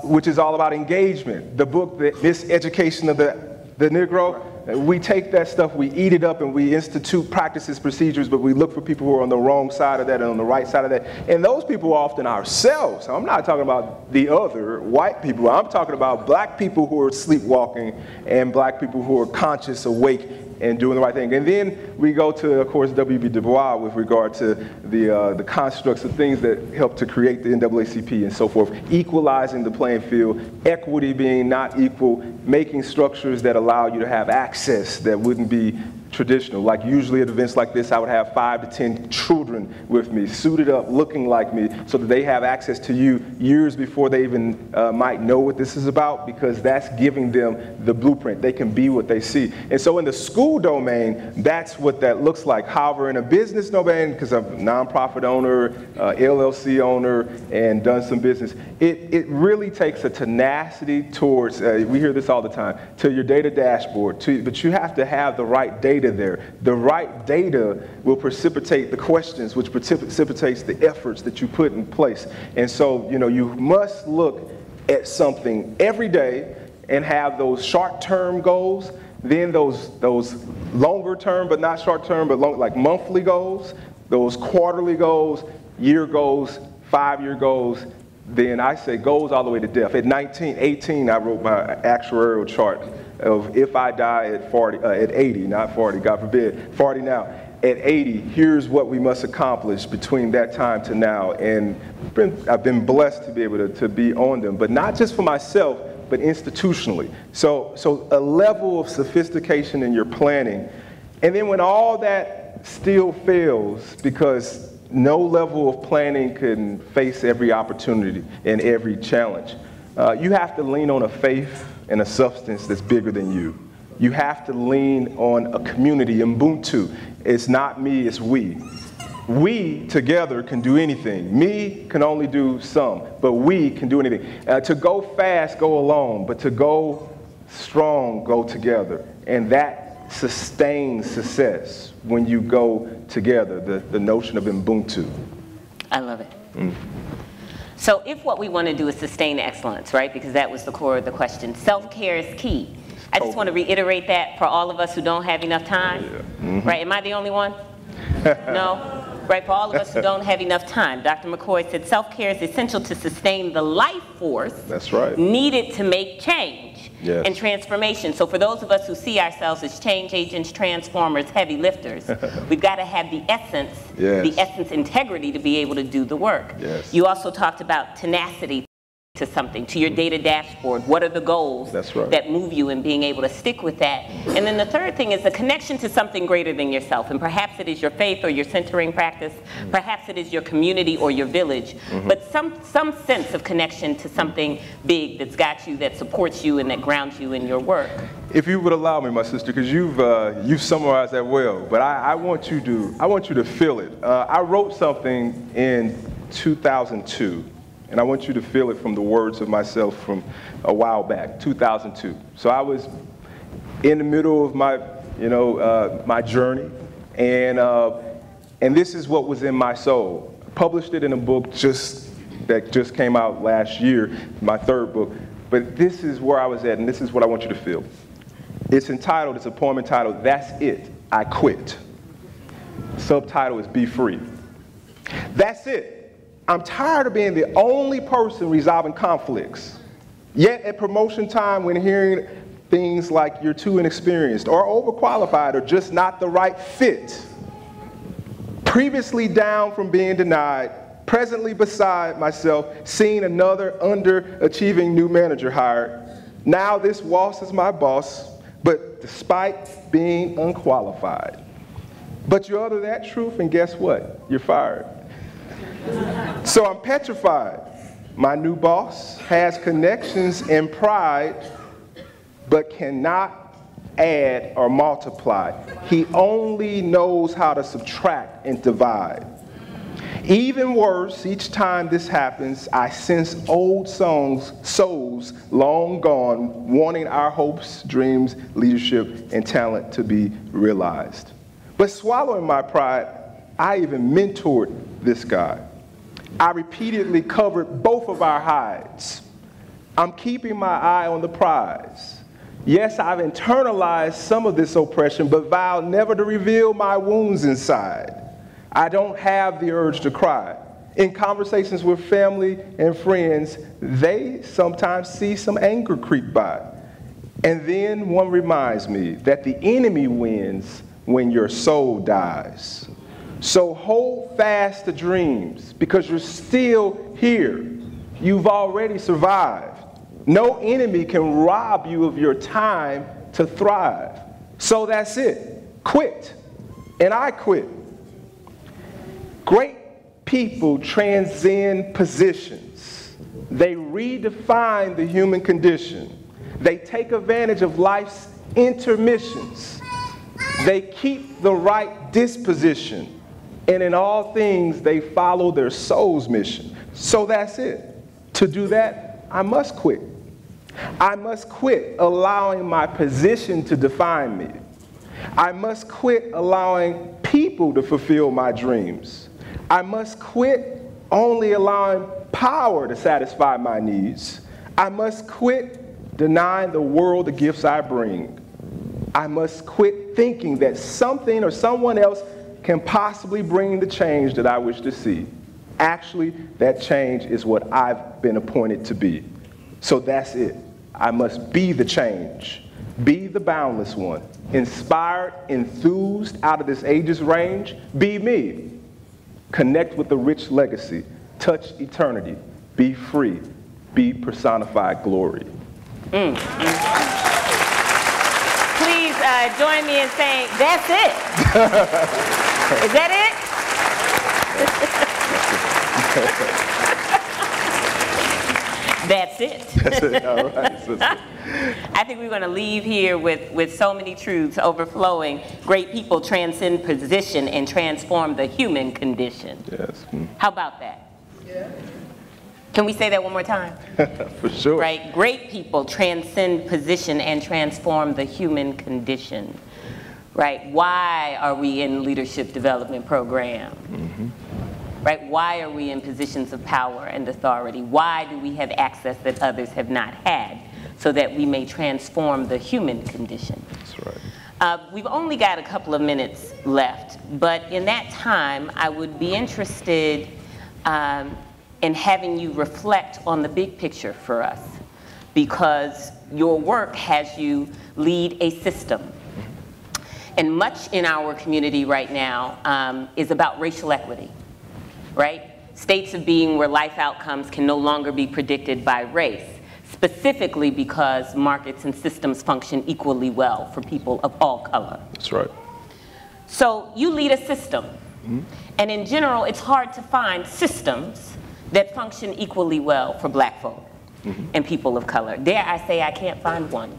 which is all about engagement. The book, This Education of the Negro, we take that stuff, we eat it up, and we institute practices, procedures, but we look for people who are on the wrong side of that and on the right side of that. And those people are often ourselves. I'm not talking about the other white people. I'm talking about black people who are sleepwalking, and black people who are conscious, awake, and doing the right thing. And then we go to, of course, W.B. Du Bois with regard to the constructs of things that help to create the NAACP and so forth, equalizing the playing field, equity being not equal, making structures that allow you to have access that wouldn't be traditional. Like usually at events like this, I would have 5 to 10 children with me, suited up, looking like me, so that they have access to you years before they even might know what this is about, because that's giving them the blueprint. They can be what they see. And so in the school domain, that's what that looks like. However, in a business domain, because I'm a nonprofit owner, LLC owner, and done some business, it really takes a tenacity towards, we hear this all the time, to your data dashboard, but you have to have the right data there. The right data will precipitate the questions, which precipitates the efforts that you put in place. And so, you know, you must look at something every day and have those short-term goals, then those longer-term, but not short-term, but like monthly goals, those quarterly goals, year goals, 5-year goals. Then I say goals all the way to death. At 18, I wrote my actuarial chart of if I die at 80, not 40, God forbid, 40 now. At 80, here's what we must accomplish between that time to now. And I've been blessed to be able to be on them, but not just for myself, but institutionally. So a level of sophistication in your planning. And then when all that still fails, because no level of planning can face every opportunity and every challenge, you have to lean on a faith and a substance that's bigger than you. You have to lean on a community, Ubuntu. It's not me, it's we. We together can do anything. Me can only do some, but we can do anything. To go fast, go alone, but to go strong, go together. And that sustains success when you go together, the notion of Ubuntu. I love it. So if what we want to do is sustain excellence, right, because that was the core of the question, self-care is key. I just want to reiterate that for all of us who don't have enough time, right? Am I the only one? No? Right, for all of us who don't have enough time. Dr. McCoy said self-care is essential to sustain the life force needed to make change and transformation. So for those of us who see ourselves as change agents, transformers, heavy lifters, we've got to have the essence integrity to be able to do the work. You also talked about tenacity to something, to your data dashboard. What are the goals that move you and being able to stick with that? And then the third thing is the connection to something greater than yourself. And perhaps it is your faith or your centering practice. Perhaps it is your community or your village. But some sense of connection to something big that's got you, that supports you, and that grounds you in your work. If you would allow me, my sister, because you've summarized that well, but I want you to feel it. I wrote something in 2002. And I want you to feel it from the words of myself from a while back, 2002. So I was in the middle of my, my journey, and this is what was in my soul. I published it in a book that just came out last year, my third book. But this is where I was at, and this is what I want you to feel. It's a poem entitled, "That's It, I Quit." Subtitle is "Be Free." That's it. I'm tired of being the only person resolving conflicts. Yet at promotion time, when hearing things like you're too inexperienced or overqualified or just not the right fit, previously down from being denied, presently beside myself, seeing another underachieving new manager hired. Now this boss is my boss, but despite being unqualified. But you utter that truth, and guess what? You're fired. So I'm petrified. My new boss has connections and pride, but cannot add or multiply. He only knows how to subtract and divide. Even worse, each time this happens, I sense old souls long gone, wanting our hopes, dreams, leadership, and talent to be realized. But swallowing my pride, I even mentored this guy. I repeatedly covered both of our hides. I'm keeping my eye on the prize. Yes, I've internalized some of this oppression, but vowed never to reveal my wounds inside. I don't have the urge to cry. In conversations with family and friends, they sometimes see some anger creep by. And then one reminds me that the enemy wins when your soul dies. So hold fast to dreams, because you're still here. You've already survived. No enemy can rob you of your time to thrive. So that's it. Quit. And I quit. Great people transcend positions. They redefine the human condition. They take advantage of life's intermissions. They keep the right disposition. And in all things, they follow their soul's mission. So that's it. To do that, I must quit. I must quit allowing my position to define me. I must quit allowing people to fulfill my dreams. I must quit only allowing power to satisfy my needs. I must quit denying the world the gifts I bring. I must quit thinking that something or someone else can possibly bring the change that I wish to see. Actually, that change is what I've been appointed to be. So that's it. I must be the change. Be the boundless one. Inspired, enthused out of this age's range. Be me. Connect with the rich legacy. Touch eternity. Be free. Be personified glory. Please join me in saying, that's it. Is that it? That's it. That's it. All right, sister. I think we're going to leave here with so many truths overflowing. Great people transcend position and transform the human condition. Yes. How about that? Yeah. Can we say that one more time? For sure. Right? Great people transcend position and transform the human condition. Right? Why are we in leadership development program? right? Why are we in positions of power and authority? Why do we have access that others have not had, so that we may transform the human condition? That's right. We've only got a couple of minutes left, but in that time, I would be interested in having you reflect on the big picture for us, because your work has you lead a system. And much in our community right now is about racial equity, right? States of being where life outcomes can no longer be predicted by race, specifically because markets and systems function equally well for people of all color. That's right. So you lead a system. And in general, it's hard to find systems that function equally well for black folk and people of color. Dare I say I can't find one.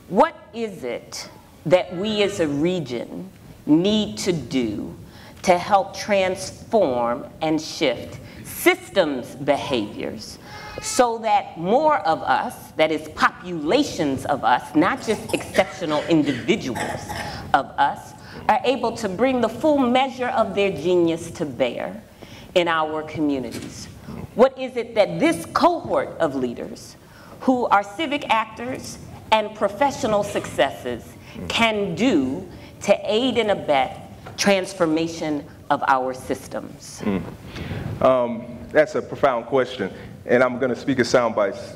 What is it that we as a region need to do to help transform and shift systems behaviors so that more of us, that is populations of us, not just exceptional individuals of us, are able to bring the full measure of their genius to bear in our communities? What is it that this cohort of leaders who are civic actors and professional successes can do to aid and abet transformation of our systems? That's a profound question, and I'm going to speak in sound bites.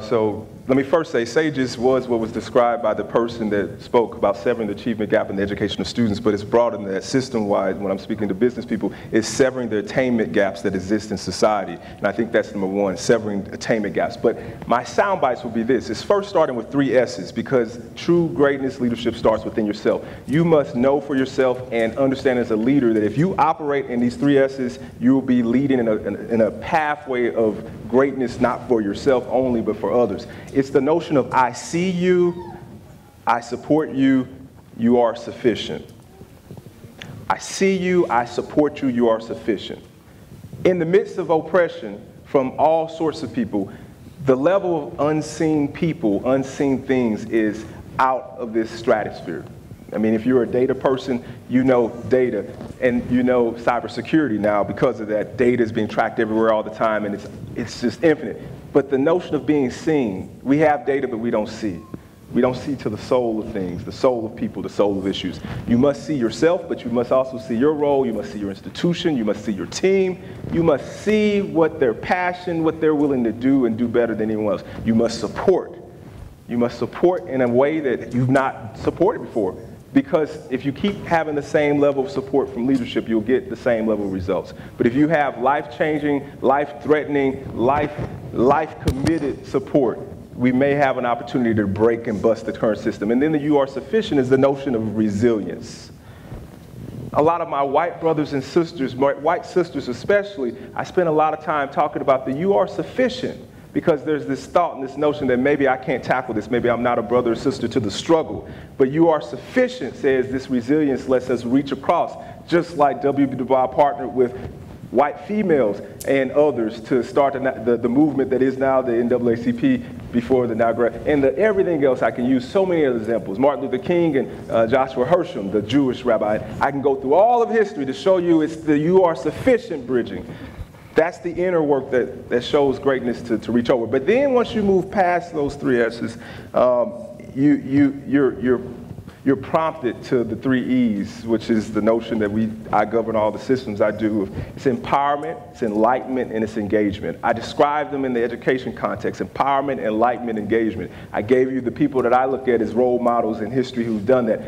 So let me first say, SAGES was what was described by the person that spoke about severing the achievement gap in the education of students, but it's broader than that. System-wide, when I'm speaking to business people, it's severing the attainment gaps that exist in society. And I think that's number one, severing attainment gaps. But my sound bites will be this. It's first starting with 3 S's, because true greatness leadership starts within yourself. You must know for yourself and understand as a leader that if you operate in these 3 S's, you will be leading in a pathway of greatness, not for yourself only, but for others. It's the notion of I see you, I support you, you are sufficient. I see you, I support you, you are sufficient. In the midst of oppression from all sorts of people, the level of unseen people, unseen things is out of this stratosphere. I mean, if you're a data person, you know data, and you know cybersecurity now. Because of that, data is being tracked everywhere all the time, and it's just infinite. But the notion of being seen, we have data, but we don't see. We don't see to the soul of things, the soul of people, the soul of issues. You must see yourself, but you must also see your role. You must see your institution. You must see your team. You must see what their passion, what they're willing to do and do better than anyone else. You must support. You must support in a way that you've not supported before. Because if you keep having the same level of support from leadership, you'll get the same level of results. But if you have life-changing, life-threatening, life-committed support, we may have an opportunity to break and bust the current system. And then the you are sufficient is the notion of resilience. A lot of my white brothers and sisters, white sisters especially, I spend a lot of time talking about the you are sufficient. Because there's this thought and this notion that maybe I can't tackle this, maybe I'm not a brother or sister to the struggle. But you are sufficient, says this resilience lets us reach across, just like W.B. Du Bois partnered with white females and others to start the movement that is now the NAACP before the inauguration, and everything else. I can use so many other examples. Martin Luther King and Joshua Hersham, the Jewish rabbi. I can go through all of history to show you it's the you are sufficient bridging. That's the inner work that shows greatness to reach over. But then once you move past those 3 S's, you're prompted to the 3 E's, which is the notion that I govern all the systems I do. It's empowerment, it's enlightenment, and it's engagement. I describe them in the education context: empowerment, enlightenment, engagement. I gave you the people that I look at as role models in history who've done that.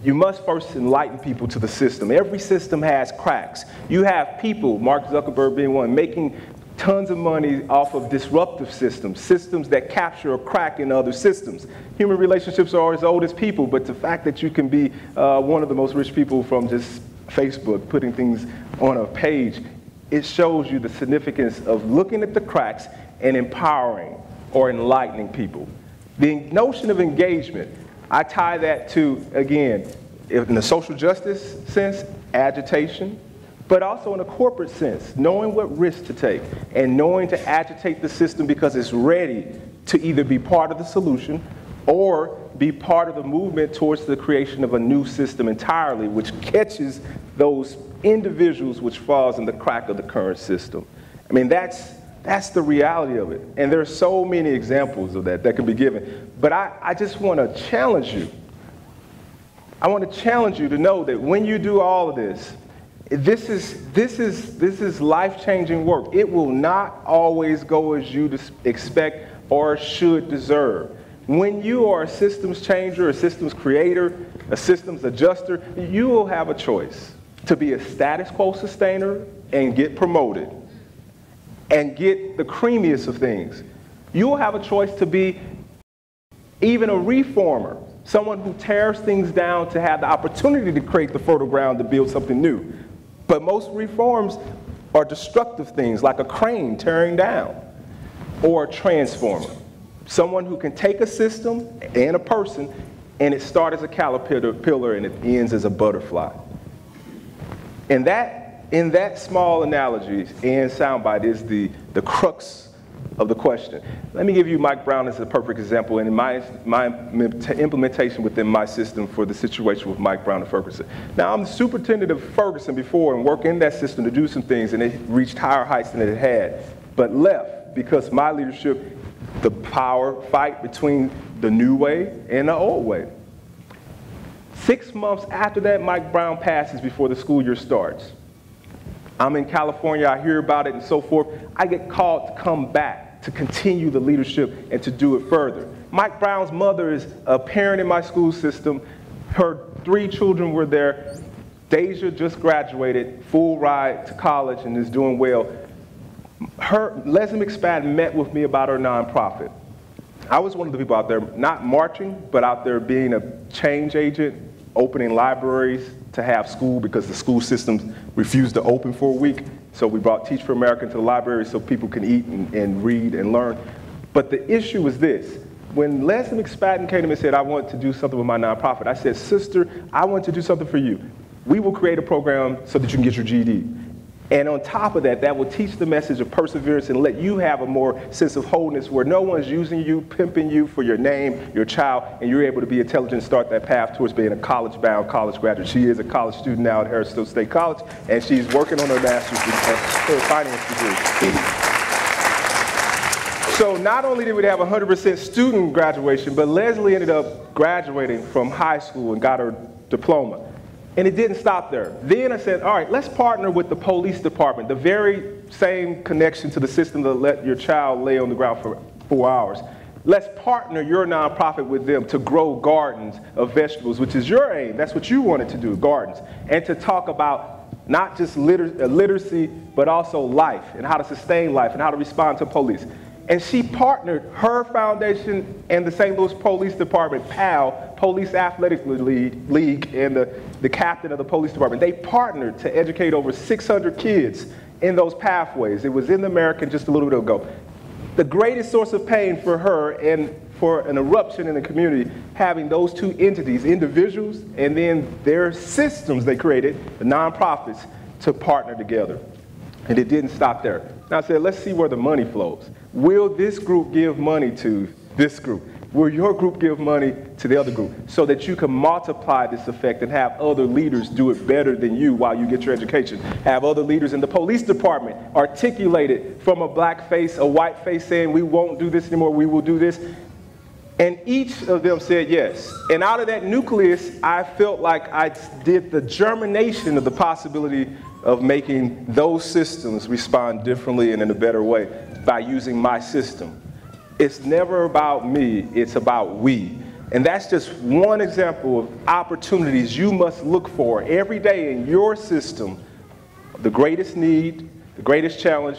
You must first enlighten people to the system. Every system has cracks. You have people, Mark Zuckerberg being one, making tons of money off of disruptive systems, systems that capture a crack in other systems. Human relationships are as old as people, but the fact that you can be one of the most rich people from just Facebook, putting things on a page, it shows you the significance of looking at the cracks and empowering or enlightening people. The notion of engagement, I tie that to, again, in the social justice sense, agitation, but also in a corporate sense, knowing what risks to take and knowing to agitate the system because it's ready to either be part of the solution or be part of the movement towards the creation of a new system entirely, which catches those individuals which falls in the crack of the current system. I mean, that's the reality of it. And there are so many examples of that can be given. But I just want to challenge you. I want to challenge you to know that when you do all of this, this is life-changing work. It will not always go as you expect or should deserve. When you are a systems changer, a systems creator, a systems adjuster, you will have a choice to be a status quo sustainer and get promoted and get the creamiest of things. You will have a choice to be even a reformer, someone who tears things down to have the opportunity to create the fertile ground to build something new. But most reforms are destructive things, like a crane tearing down, or a transformer. Someone who can take a system and a person, and it starts as a caterpillar and it ends as a butterfly. And in that small analogy and soundbite is the crux of the question. Let me give you Mike Brown as a perfect example in my implementation within my system for the situation with Mike Brown and Ferguson. Now, I'm the superintendent of Ferguson before and worked in that system to do some things, and it reached higher heights than it had, but left because my leadership, the power fight between the new way and the old way. 6 months after that, Mike Brown passes before the school year starts. I'm in California, I hear about it and so forth. I get called to come back to continue the leadership and to do it further. Mike Brown's mother is a parent in my school system. Her 3 children were there. Deja just graduated, full ride to college and is doing well. Leslie McSpadden met with me about her nonprofit. I was one of the people out there, not marching, but out there being a change agent, opening libraries to have school because the school systems refused to open for a week. So we brought Teach for America into the library so people can eat and read and learn. But the issue was this. When Leslie McSpadden came to me and said, I want to do something with my nonprofit, I said, sister, I want to do something for you. We will create a program so that you can get your GED. And on top of that, that will teach the message of perseverance and let you have a more sense of wholeness where no one's using you, pimping you for your name, your child, and you're able to be intelligent and start that path towards being a college-bound college graduate. She is a college student now at Harrisville State College, and she's working on her master's finance degree. So not only did we have 100% student graduation, but Leslie ended up graduating from high school and got her diploma. And it didn't stop there. Then I said, all right, let's partner with the police department, the very same connection to the system that let your child lay on the ground for 4 hours. Let's partner your nonprofit with them to grow gardens of vegetables, which is your aim. That's what you wanted to do, gardens. And to talk about not just literacy, but also life and how to sustain life and how to respond to police. And she partnered her foundation and the St. Louis Police Department, PAL, Police Athletic League, and the captain of the police department. They partnered to educate over 600 kids in those pathways. It was in the American just a little bit ago. The greatest source of pain for her and for an eruption in the community, having those two entities, individuals, and then their systems they created, the nonprofits, to partner together. And it didn't stop there. Now I said, let's see where the money flows. Will this group give money to this group? Will your group give money to the other group so that you can multiply this effect and have other leaders do it better than you while you get your education? Have other leaders in the police department articulate it from a black face, a white face saying, we won't do this anymore, we will do this. And each of them said yes. And out of that nucleus, I felt like I did the germination of the possibility of making those systems respond differently and in a better way by using my system. It's never about me, it's about we. And that's just one example of opportunities you must look for every day in your system. The greatest need, the greatest challenge,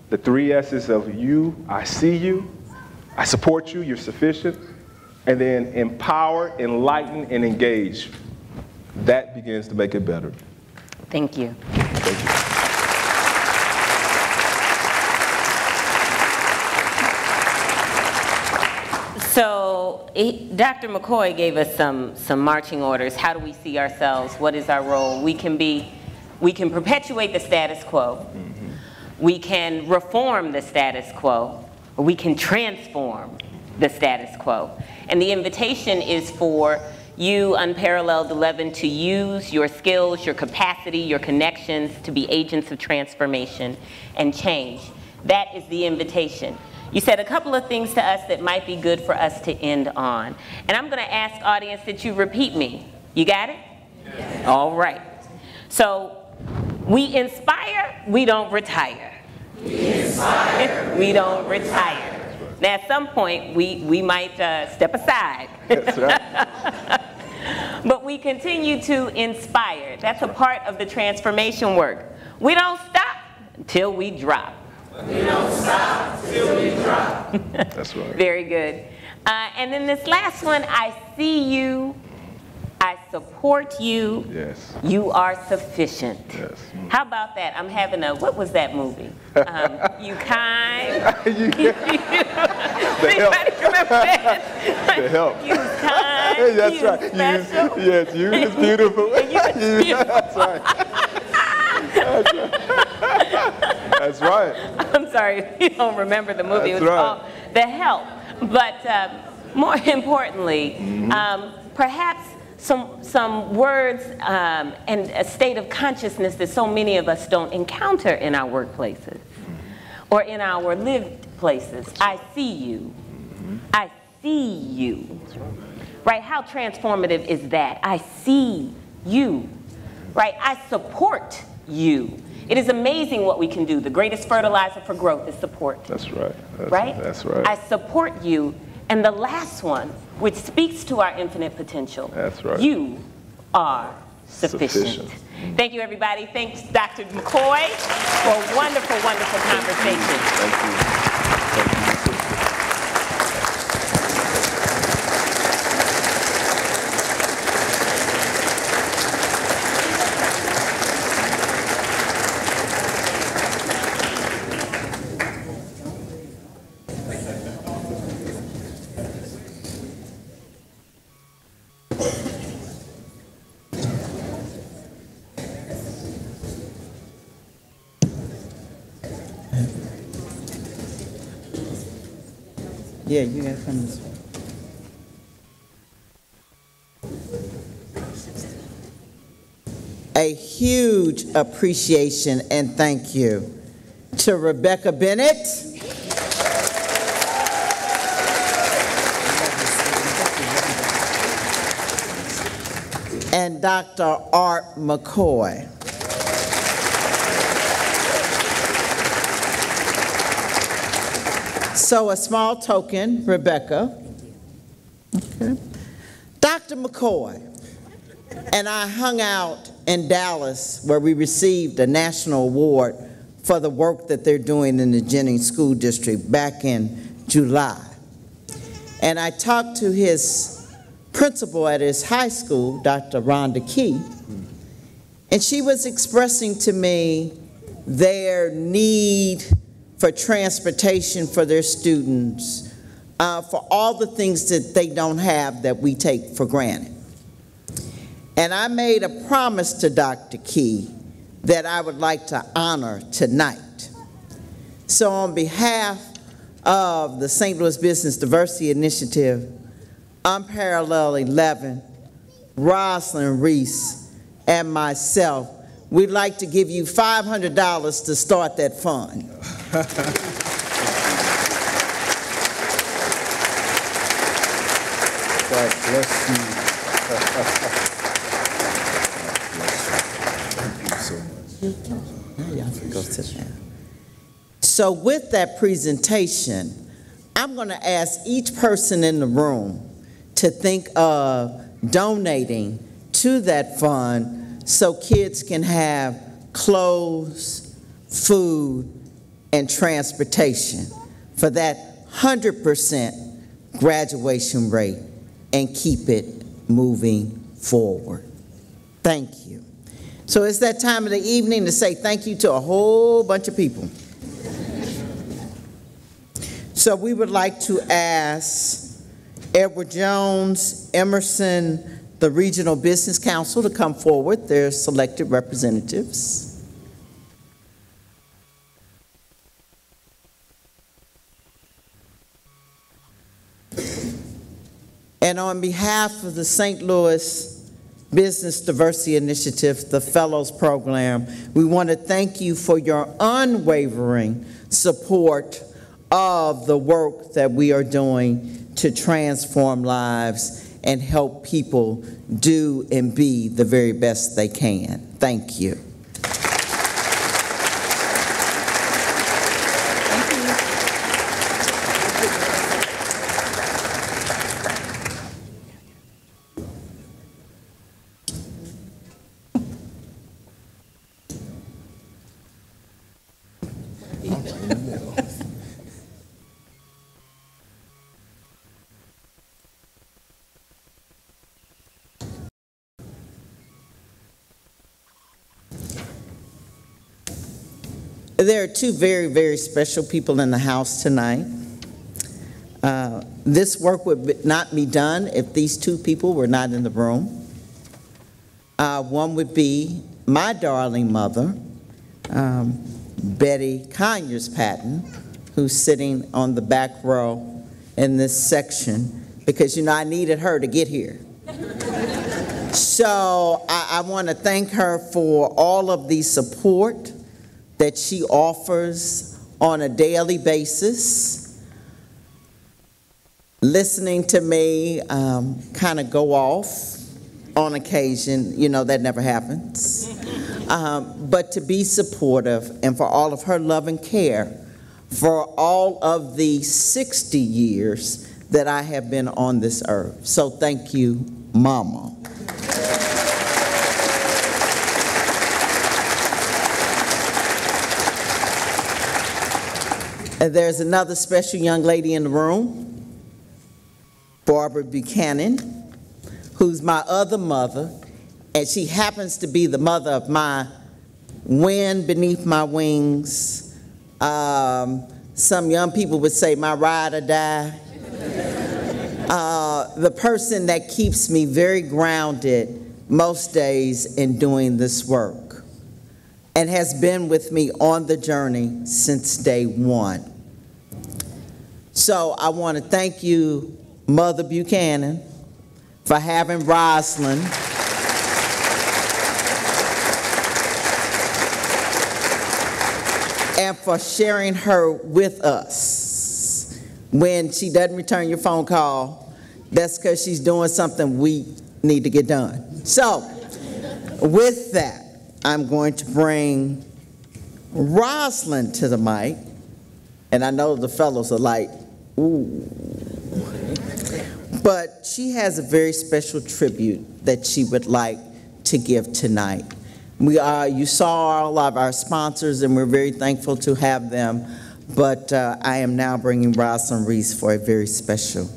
the 3 S's of you, I see you, I support you, you're sufficient, and then empower, enlighten, and engage. That begins to make it better. Thank you. Thank you. So Dr. McCoy gave us some marching orders. How do we see ourselves? What is our role? We can perpetuate the status quo. Mm-hmm. We can reform the status quo. Or we can transform the status quo. And the invitation is for you, Unparalleled 11, to use your skills, your capacity, your connections to be agents of transformation and change. That is the invitation. You said a couple of things to us that might be good for us to end on. And I'm going to ask audience that you repeat me. You got it? Yes. All right. So, we inspire, we don't retire. We inspire, we don't retire. Now, at some point, we might step aside. That's right. But we continue to inspire. That's a part of the transformation work. We don't stop until we drop. We don't stop until we drop. That's right. Very good. And then this last one, I see you, I support you. Yes. You are sufficient. Yes. How about that? I'm having a, what was that movie? You kind. Anybody remember that? The help. You kind. That's you right. special. Yes, you is beautiful. And you is beautiful. That's right. That's right. That's right. I'm sorry if you don't remember the movie. That's it was right. called The Help. But more importantly, perhaps some words and a state of consciousness that so many of us don't encounter in our workplaces or in our lived places. I see you. I see you. Right? How transformative is that? I see you. Right? I support you. It is amazing what we can do. The greatest fertilizer for growth is support. That's right. Right? That's right. I support you. And the last one, which speaks to our infinite potential. That's right. You are sufficient. Thank you, everybody. Thanks, Dr. McCoy, for a wonderful, wonderful conversation. Thank you. Thank you. Yeah, you gotta come this way. A huge appreciation and thank you to Rebecca Bennett, and Dr. Art McCoy. So a small token, Rebecca. Okay. Dr. McCoy and I hung out in Dallas where we received a national award for the work that they're doing in the Jennings School District back in July. And I talked to his principal at his high school, Dr. Rhonda Key, and she was expressing to me their need for transportation for their students, for all the things that they don't have that we take for granted. And I made a promise to Dr. Key that I would like to honor tonight. So on behalf of the St. Louis Business Diversity Initiative, Unparalleled 11, Rosalind Reese, and myself, we'd like to give you $500 to start that fund. God bless you. Thank you so much. Now y'all can go sit down. So with that presentation, I'm going to ask each person in the room to think of donating to that fund so kids can have clothes, food, and transportation for that 100% graduation rate and keep it moving forward. Thank you. So it's that time of the evening to say thank you to a whole bunch of people. So we would like to ask Edward Jones, Emerson, the Regional Business Council to come forward, their selected representatives. And on behalf of the St. Louis Business Diversity Initiative, the Fellows Program, we want to thank you for your unwavering support of the work that we are doing to transform lives and help people do and be the very best they can. Thank you. There are two very, very special people in the house tonight. This work would not be done if these two people were not in the room. One would be my darling mother, Betty Conyers Patton, who's sitting on the back row in this section, because, you know, I needed her to get here. So I want to thank her for all of the support that she offers on a daily basis, listening to me kind of go off on occasion. You know, that never happens. But to be supportive, and for all of her love and care for all of the 60 years that I have been on this earth. So thank you, Mama. And there's another special young lady in the room, Barbara Buchanan, who's my other mother, and she happens to be the mother of my wind beneath my wings. Some young people would say my ride or die. The person that keeps me very grounded most days in doing this work and has been with me on the journey since day one. So I want to thank you, Mother Buchanan, for having Rosalind and for sharing her with us. When she doesn't return your phone call, that's because she's doing something we need to get done. So with that, I'm going to bring Rosalind to the mic. And I know the fellows are like, ooh. But she has a very special tribute that she would like to give tonight. You saw all of our sponsors, and we're very thankful to have them. But I am now bringing Rosalind Reese for a very special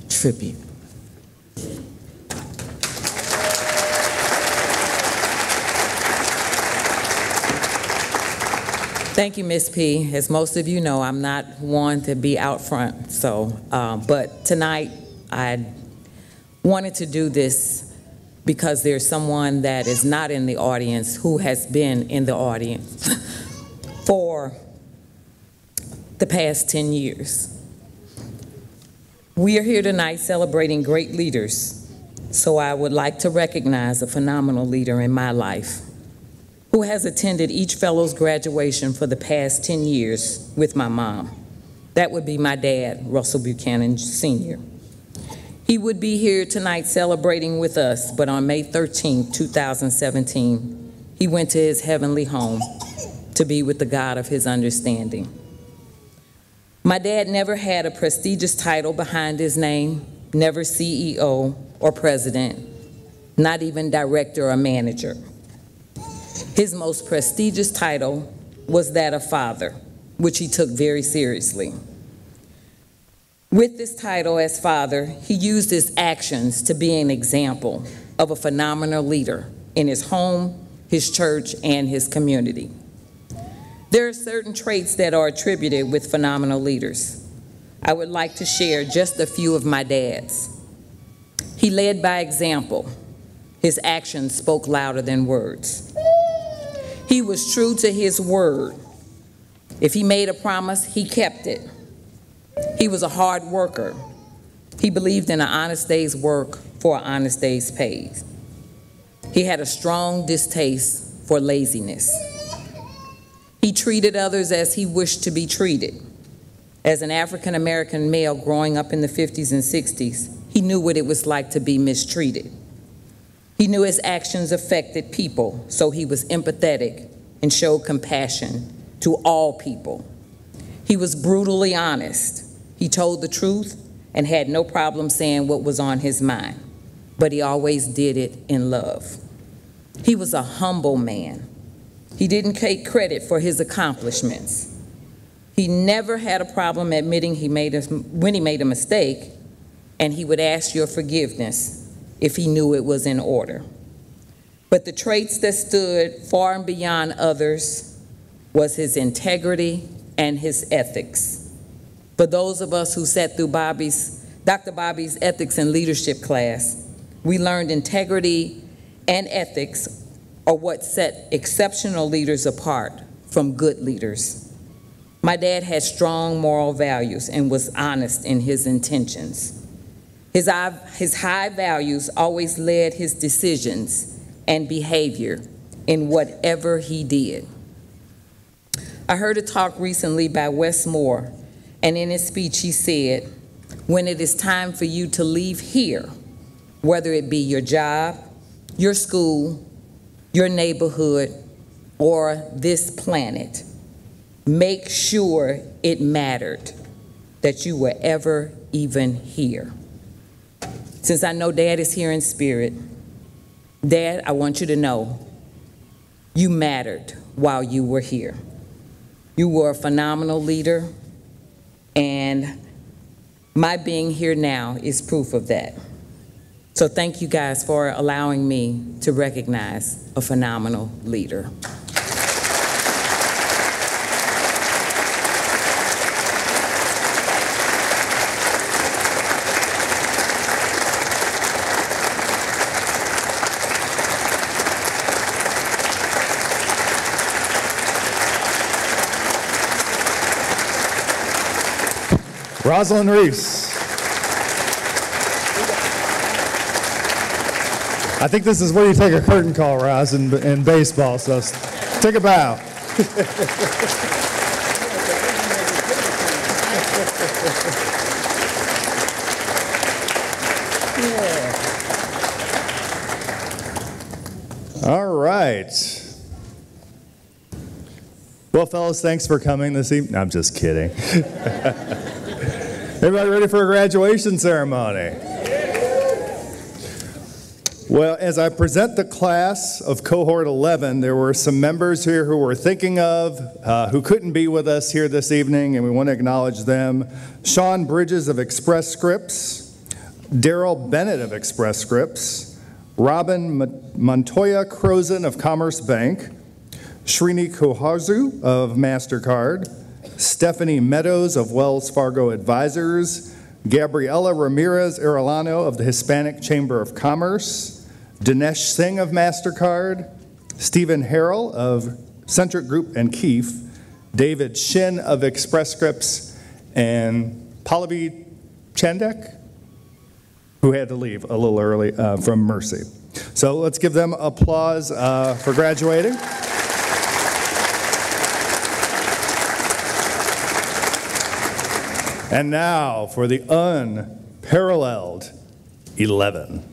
tribute. Thank you, Ms. P. As most of you know, I'm not one to be out front, so, but tonight I wanted to do this because there's someone that is not in the audience who has been in the audience for the past 10 years. We are here tonight celebrating great leaders, so I would like to recognize a phenomenal leader in my life who has attended each fellow's graduation for the past 10 years with my mom. That would be my dad, Russell Buchanan Sr. He would be here tonight celebrating with us, but on May 13, 2017, he went to his heavenly home to be with the God of his understanding. My dad never had a prestigious title behind his name, never CEO or president, not even director or manager. His most prestigious title was that of father, which he took very seriously. With this title as father, he used his actions to be an example of a phenomenal leader in his home, his church, and his community. There are certain traits that are attributed with phenomenal leaders. I would like to share just a few of my dad's. He led by example. His actions spoke louder than words. He was true to his word. If he made a promise, he kept it. He was a hard worker. He believed in an honest day's work for an honest day's pay. He had a strong distaste for laziness. He treated others as he wished to be treated. As an African-American male growing up in the 50s and 60s, he knew what it was like to be mistreated. He knew his actions affected people, so he was empathetic and showed compassion to all people. He was brutally honest. He told the truth and had no problem saying what was on his mind, but he always did it in love. He was a humble man. He didn't take credit for his accomplishments. He never had a problem admitting when he made a mistake, and he would ask your forgiveness if he knew it was in order. But the traits that stood far and beyond others was his integrity and his ethics. For those of us who sat through Dr. Bobby's ethics and leadership class, we learned integrity and ethics are what set exceptional leaders apart from good leaders. My dad had strong moral values and was honest in his intentions. His high values always led his decisions and behavior in whatever he did. I heard a talk recently by Wes Moore, and in his speech he said, when it is time for you to leave here, whether it be your job, your school, your neighborhood, or this planet, make sure it mattered that you were ever even here. Since I know Dad is here in spirit, Dad, I want you to know you mattered while you were here. You were a phenomenal leader, and my being here now is proof of that. So thank you guys for allowing me to recognize a phenomenal leader. Rosalind Reese. I think this is where you take a curtain call, Roz, in baseball, so take a bow. All right. Well, fellas, thanks for coming this evening. No, I'm just kidding. Everybody ready for a graduation ceremony? Well, as I present the class of Cohort 11, there were some members here who we're thinking of who couldn't be with us here this evening, and we want to acknowledge them. Sean Bridges of Express Scripts, Daryl Bennett of Express Scripts, Robin Montoya Crozen of Commerce Bank, Srini Kohazu of MasterCard, Stephanie Meadows of Wells Fargo Advisors, Gabriela Ramirez Arellano of the Hispanic Chamber of Commerce, Dinesh Singh of MasterCard, Stephen Harrell of Centric Group and Keefe, David Shin of Express Scripts, and Pallavi Chandek, who had to leave a little early from Mercy. So let's give them applause for graduating. And now for the unparalleled 11.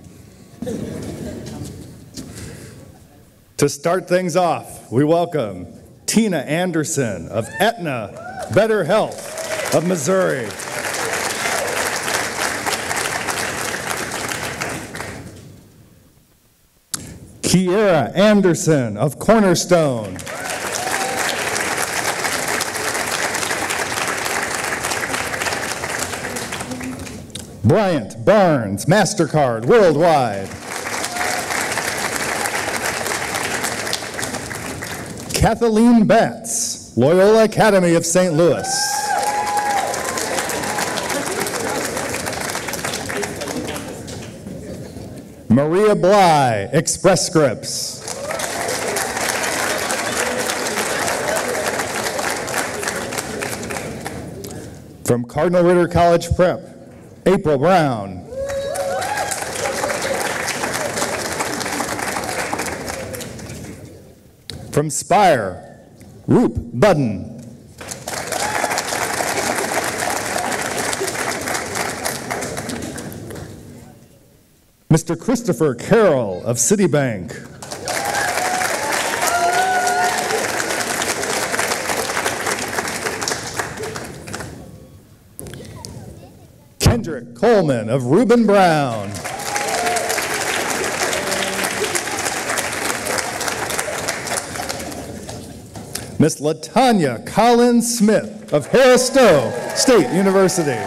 To start things off, we welcome Tina Anderson of Aetna Better Health of Missouri. Kiera Anderson of Cornerstone. Bryant Barnes, MasterCard Worldwide. Kathleen Batts, Loyola Academy of St. Louis. Maria Bly, Express Scripts. From Cardinal Ritter College Prep, April Brown. From Spire, Roop Budden. Mr. Christopher Carroll of Citibank. Kendrick Coleman of Reuben Brown. Miss LaTanya Collins Smith of Harris Stowe State University.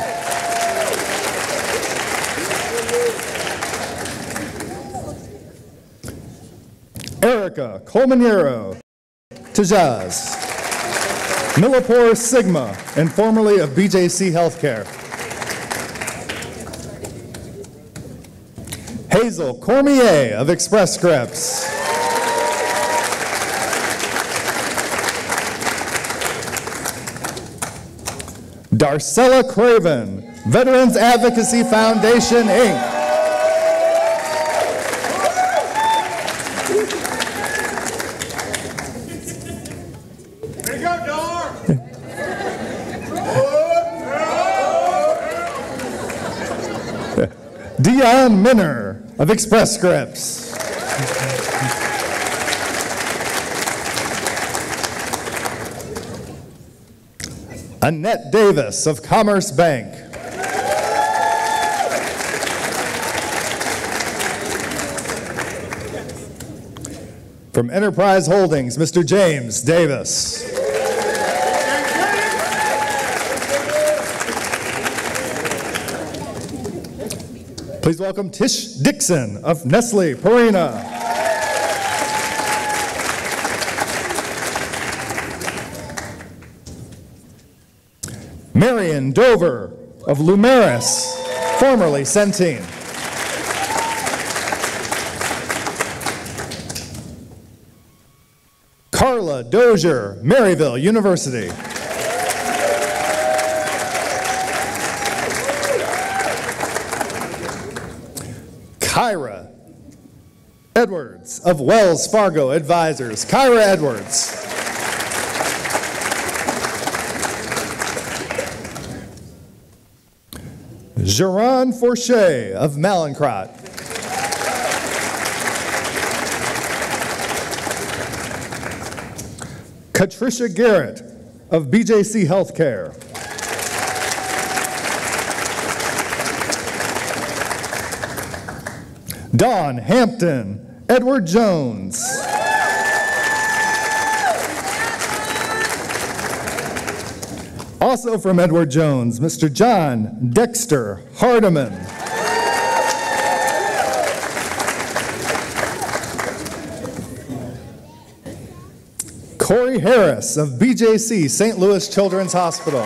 Erica Colmanero Tajaz, Millipore Sigma, and formerly of BJC Healthcare. Hazel Cormier of Express Scripts. Darcella Craven, Veterans Advocacy Foundation, Inc. There you go, Dar! Dion Minner of Express Scripts. Annette Davis of Commerce Bank. From Enterprise Holdings, Mr. James Davis. Please welcome Tish Dixon of Nestle Purina. Marion Dover of Lumeris, formerly Centene. Carla Dozier, Maryville University. Kyra Edwards of Wells Fargo Advisors. Kyra Edwards. Geron Forche of Mallinckrodt. Katricia Garrett of BJC Healthcare. Dawn Hampton, Edward Jones. Also from Edward Jones, Mr. John Dexter Hardiman. Corey Harris of BJC St. Louis Children's Hospital.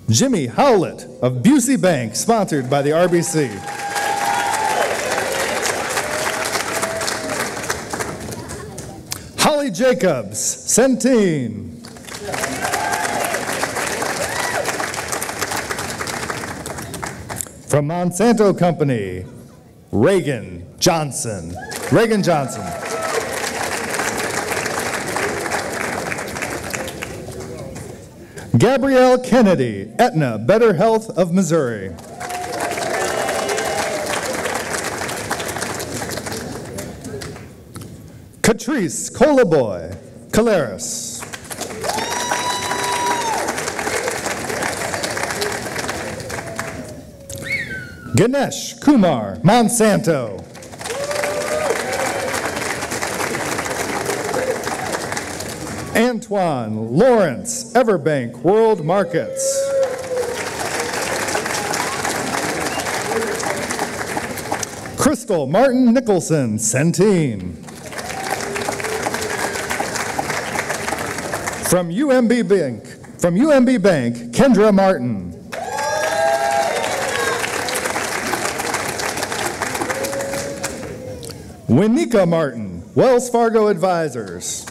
Jimmy Howlett of Busey Bank, sponsored by the RBC. Holly Jacobs, Centene. From Monsanto Company, Reagan Johnson. Reagan Johnson. Gabrielle Kennedy, Aetna Better Health of Missouri. Catrice Colaboy, Caleres. Ganesh Kumar, Monsanto. Antoine Lawrence, Everbank World Markets. Crystal Martin Nicholson, Centene. From UMB Bank, Kendra Martin. Winika Martin, Wells Fargo Advisors.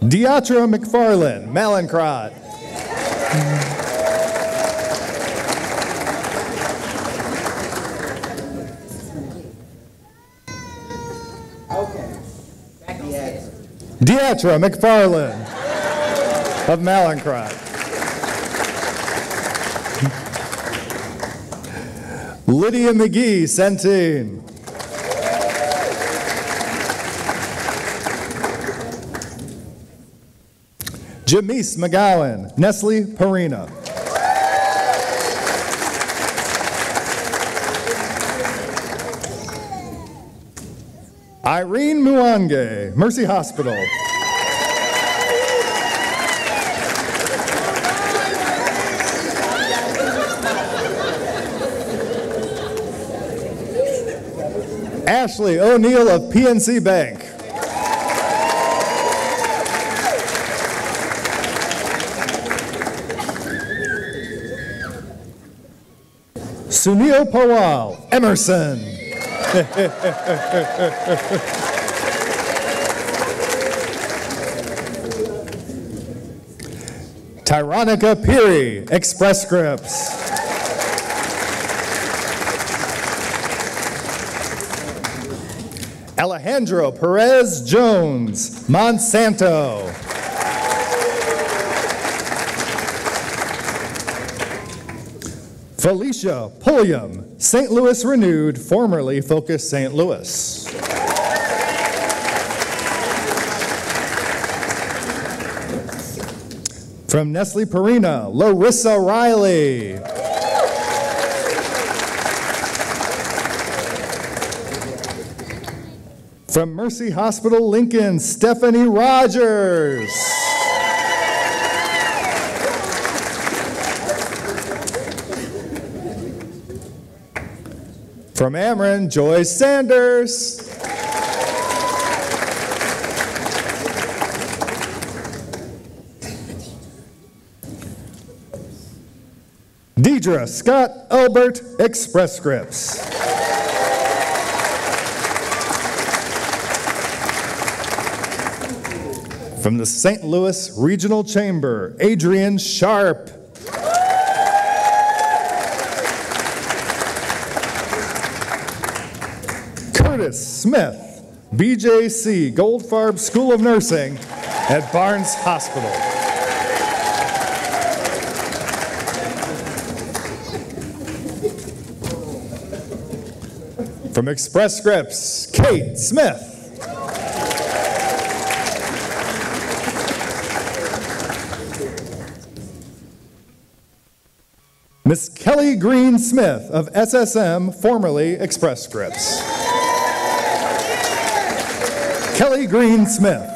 Deatra McFarland, Malincrot. Deatra McFarland of Malincrot. Lydia McGee, Centene. Jamise McGowan, Nestle Purina. Irene Muange, Mercy Hospital. Ashley O'Neill of PNC Bank. Sunil Pawal, Emerson. Tyronica Peary, Express Scripts. Alejandro Perez Jones, Monsanto. Felicia Pulliam, St. Louis Renewed, formerly Focus St. Louis. From Nestle Purina, Larissa Riley. From Mercy Hospital Lincoln, Stephanie Rogers. From Ameren, Joyce Sanders. Deidre Scott Albert, Express Scripts. From the St. Louis Regional Chamber, Adrian Sharp. Curtis Smith, BJC Goldfarb School of Nursing at Barnes Hospital. From Express Scripts, Kate Smith. Miss Kelly Green Smith of SSM, formerly Express Scripts. Kelly Green Smith.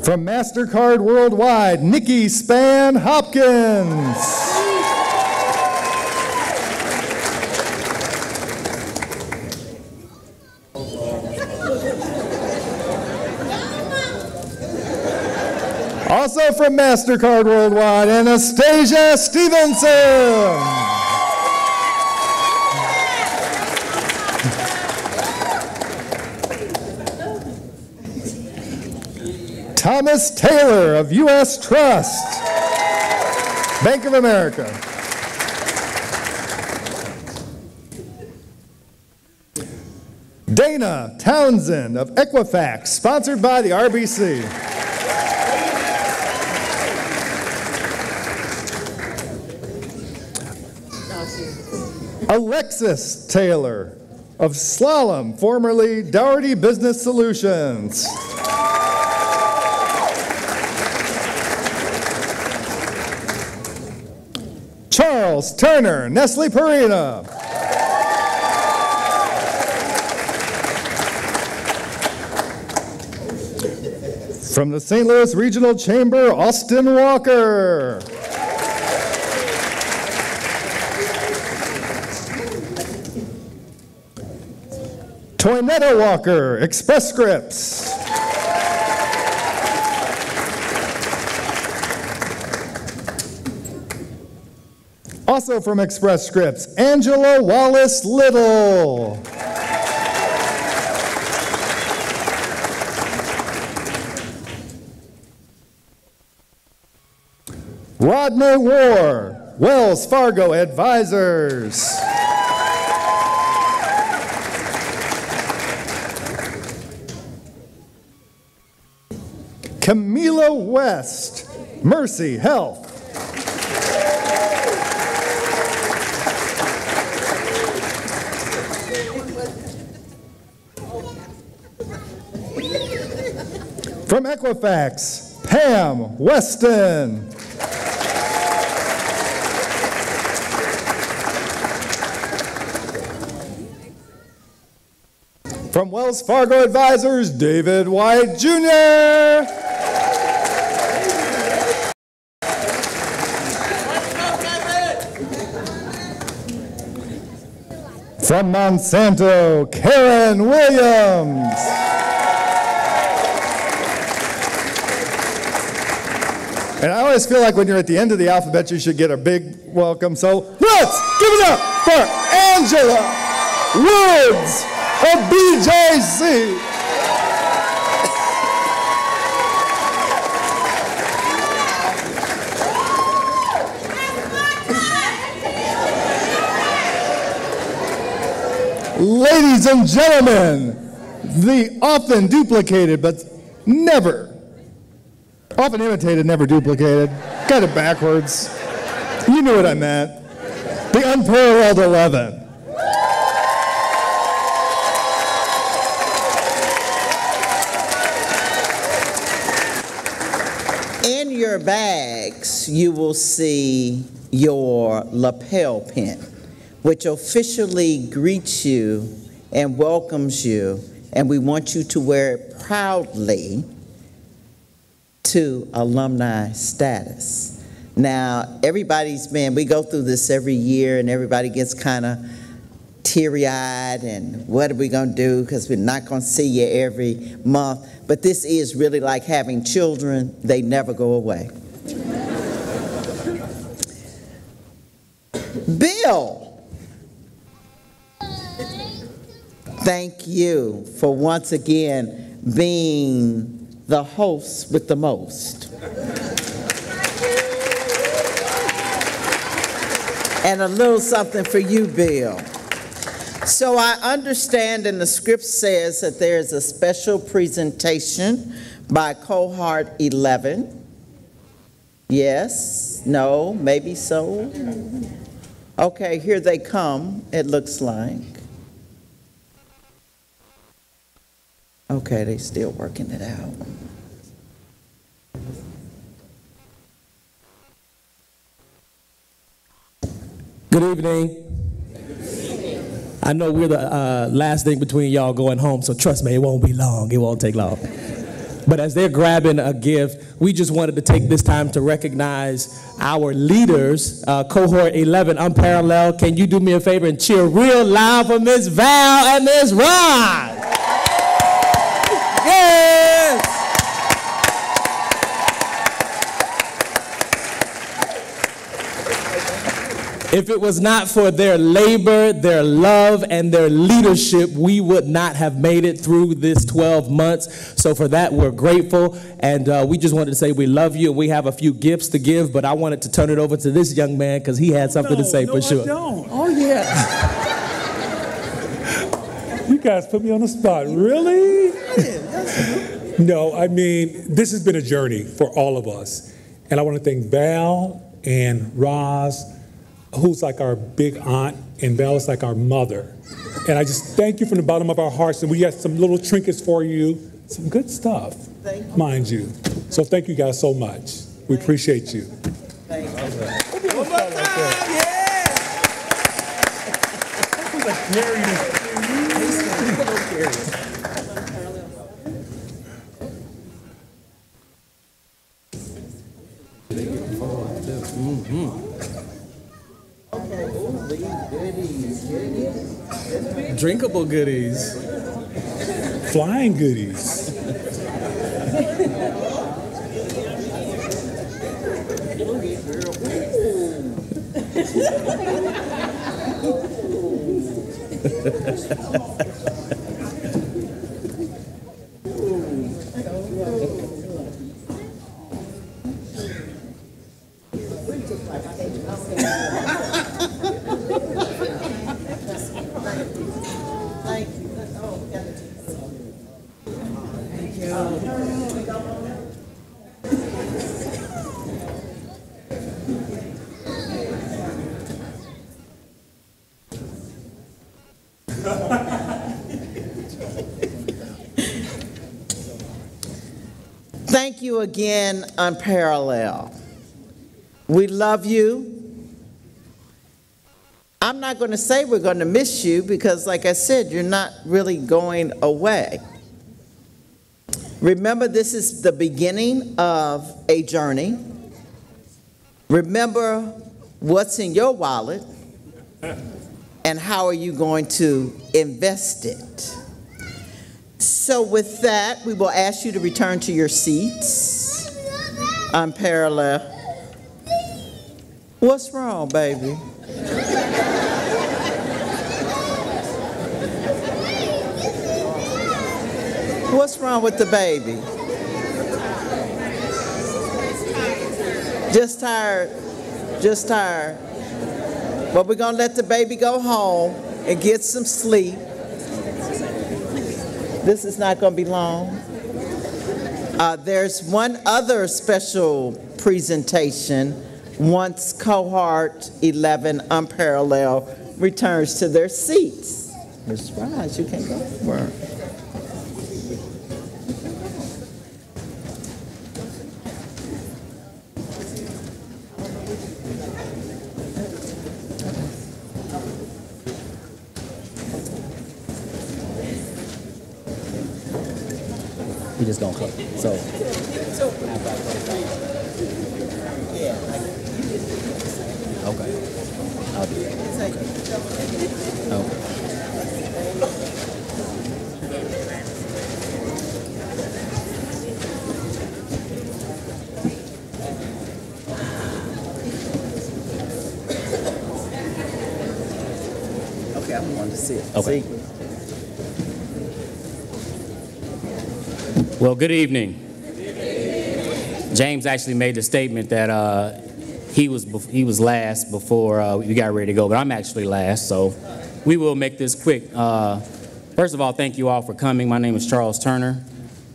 From MasterCard Worldwide, Nikki Span Hopkins. Also from MasterCard Worldwide, Anastasia Stevenson. Thomas Taylor of U.S. Trust, Bank of America. Dana Townsend of Equifax, sponsored by the RBC. Alexis Taylor of Slalom, formerly Dougherty Business Solutions. Charles Turner, Nestle Purina. From the St. Louis Regional Chamber, Austin Walker. Toynetta Walker, Express Scripts. Also from Express Scripts, Angela Wallace Little. Rodney War, Wells Fargo Advisors. Camila West, Mercy Health. From Equifax, Pam Weston. From Wells Fargo Advisors, David White Jr. From Monsanto, Karen Williams. And I always feel like when you're at the end of the alphabet, you should get a big welcome. So let's give it up for Angela Woods of BJC. Ladies and gentlemen, the often duplicated but never, often imitated, never duplicated, got it backwards. You knew what I meant. The unparalleled 11. In your bags, you will see your lapel pin, which officially greets you and welcomes you, and we want you to wear it proudly to alumni status. Now, we go through this every year, and everybody gets kind of teary-eyed, and what are we going to do, because we're not going to see you every month. But this is really like having children. They never go away. Bill, thank you for once again being the host with the most. And a little something for you, Bill. So I understand, and the script says that there's a special presentation by Cohort 11. Yes? No? Maybe so? Okay, here they come, it looks like. Okay, they still working it out. Good evening. I know we're the last thing between y'all going home, so trust me, it won't be long. It won't take long. But as they're grabbing a gift, we just wanted to take this time to recognize our leaders, Cohort 11, Unparalleled. Can you do me a favor and cheer real loud for Miss Val and Miss Ron? Yes! If it was not for their labor, their love, and their leadership, we would not have made it through this 12 months. So for that, we're grateful. And we just wanted to say we love you. We have a few gifts to give, but I wanted to turn it over to this young man because he had something to say for sure. I don't. Oh, yeah. You guys put me on the spot. Really? No, I mean, this has been a journey for all of us. And I want to thank Val and Roz, who's like our big aunt, and Val is like our mother. And I just thank you from the bottom of our hearts. And we got some little trinkets for you, some good stuff, mind you. So thank you guys so much. We appreciate you. Thank you. One more time, yeah! Drinkable goodies. Flying goodies. Thank you again, Unparalleled. We love you. I'm not going to say we're going to miss you because, like I said, you're not really going away. Remember, this is the beginning of a journey. Remember what's in your wallet and how are you going to invest it. So with that, we will ask you to return to your seats. Unparalleled. What's wrong, baby? What's wrong with the baby? Just tired. Just tired. But we're going to let the baby go home and get some sleep. This is not going to be long. There's one other special presentation once Cohort 11 Unparalleled returns to their seats. Ms. Raj, you can go for it. We just gonna cook. So. Okay. I'll do that. Okay. Okay, I wanted to see it. Okay. See? Well, good evening. James actually made the statement that he was last before we got ready to go, but I'm actually last, so we will make this quick. First of all, thank you all for coming. My name is Charles Turner.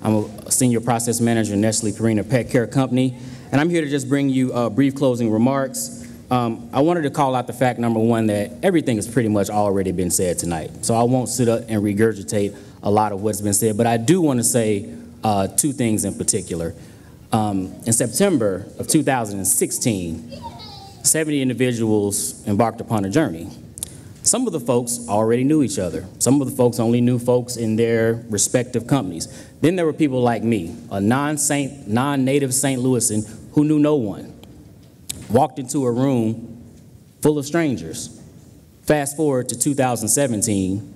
I'm a senior process manager in Nestle Purina Pet Care Company, and I'm here to just bring you brief closing remarks. I wanted to call out the fact, number one, that everything has pretty much already been said tonight, so I won't sit up and regurgitate a lot of what's been said, but I do want to say two things in particular. In September of 2016, 70 individuals embarked upon a journey. Some of the folks already knew each other. Some of the folks only knew folks in their respective companies. Then there were people like me, a non-native St. Louisan who knew no one. Walked into a room full of strangers. Fast forward to 2017,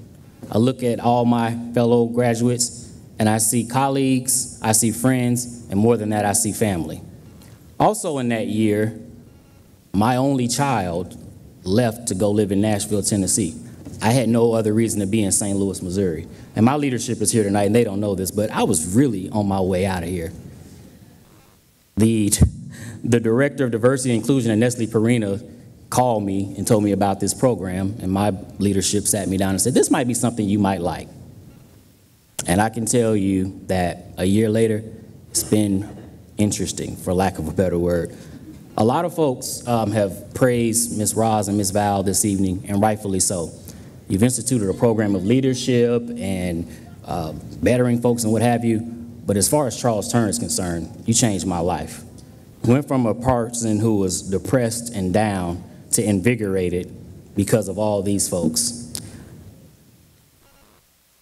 I look at all my fellow graduates and I see colleagues, I see friends, and more than that, I see family. Also in that year, my only child left to go live in Nashville, Tennessee. I had no other reason to be in St. Louis, Missouri. And my leadership is here tonight, and they don't know this, but I was really on my way out of here. The director of diversity and inclusion at Nestle Purina called me and told me about this program, and my leadership sat me down and said, this might be something you might like. And I can tell you that a year later, it's been interesting, for lack of a better word. A lot of folks have praised Ms. Roz and Ms. Val this evening, and rightfully so. You've instituted a program of leadership and bettering folks and what have you, but as far as Charles Turner is concerned, you changed my life. Went from a person who was depressed and down to invigorated because of all these folks.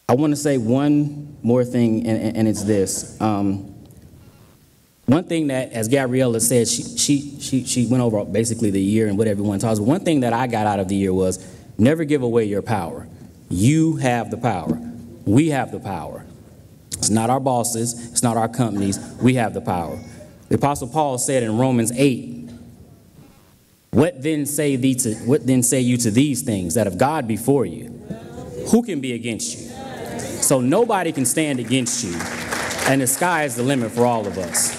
I want to say one more thing, and it's this. One thing that, as Gabriella said, she went over basically the year and what everyone talks about. One thing that I got out of the year was never give away your power. You have the power. We have the power. It's not our bosses. It's not our companies. We have the power. The Apostle Paul said in Romans 8, what then say you to these things, that if God be for you, who can be against you? So nobody can stand against you, and the sky is the limit for all of us.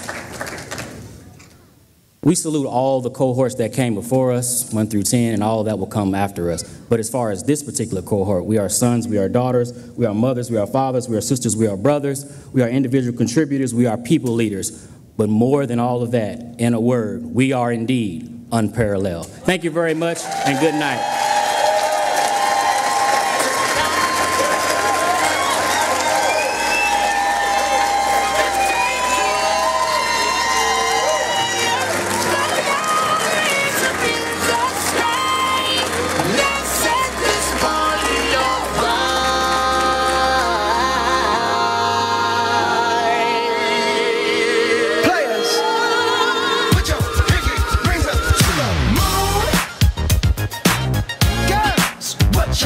We salute all the cohorts that came before us, 1 through 10, and all that will come after us. But as far as this particular cohort, we are sons, we are daughters, we are mothers, we are fathers, we are sisters, we are brothers, we are individual contributors, we are people leaders. But more than all of that, in a word, we are indeed unparalleled. Thank you very much, and good night.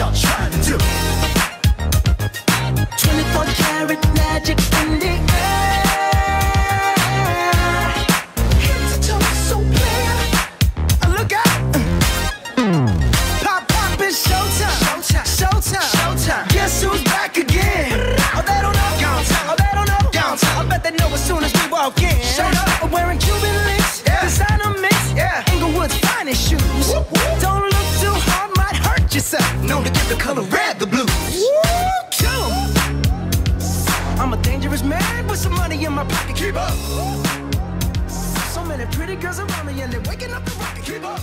y'all trying to do? 24 karat magic in the air. Head to toe, so clear. Look out. Pop, pop, it's showtime. Showtime, showtime, showtime. Guess who's back again? Oh, they don't know. Oh, they don't know. I bet they know as soon as we walk in. Shut up. Wearing Cuban links, designer mix, Inglewood's finest shoes. Whoop, whoop. Don't look too hard, might hurt yourself. Known to give the color red the blues. Come. I'm a dangerous man with some money in my pocket. Keep up. So many pretty girls around me and they're waking up the rocket. Keep up.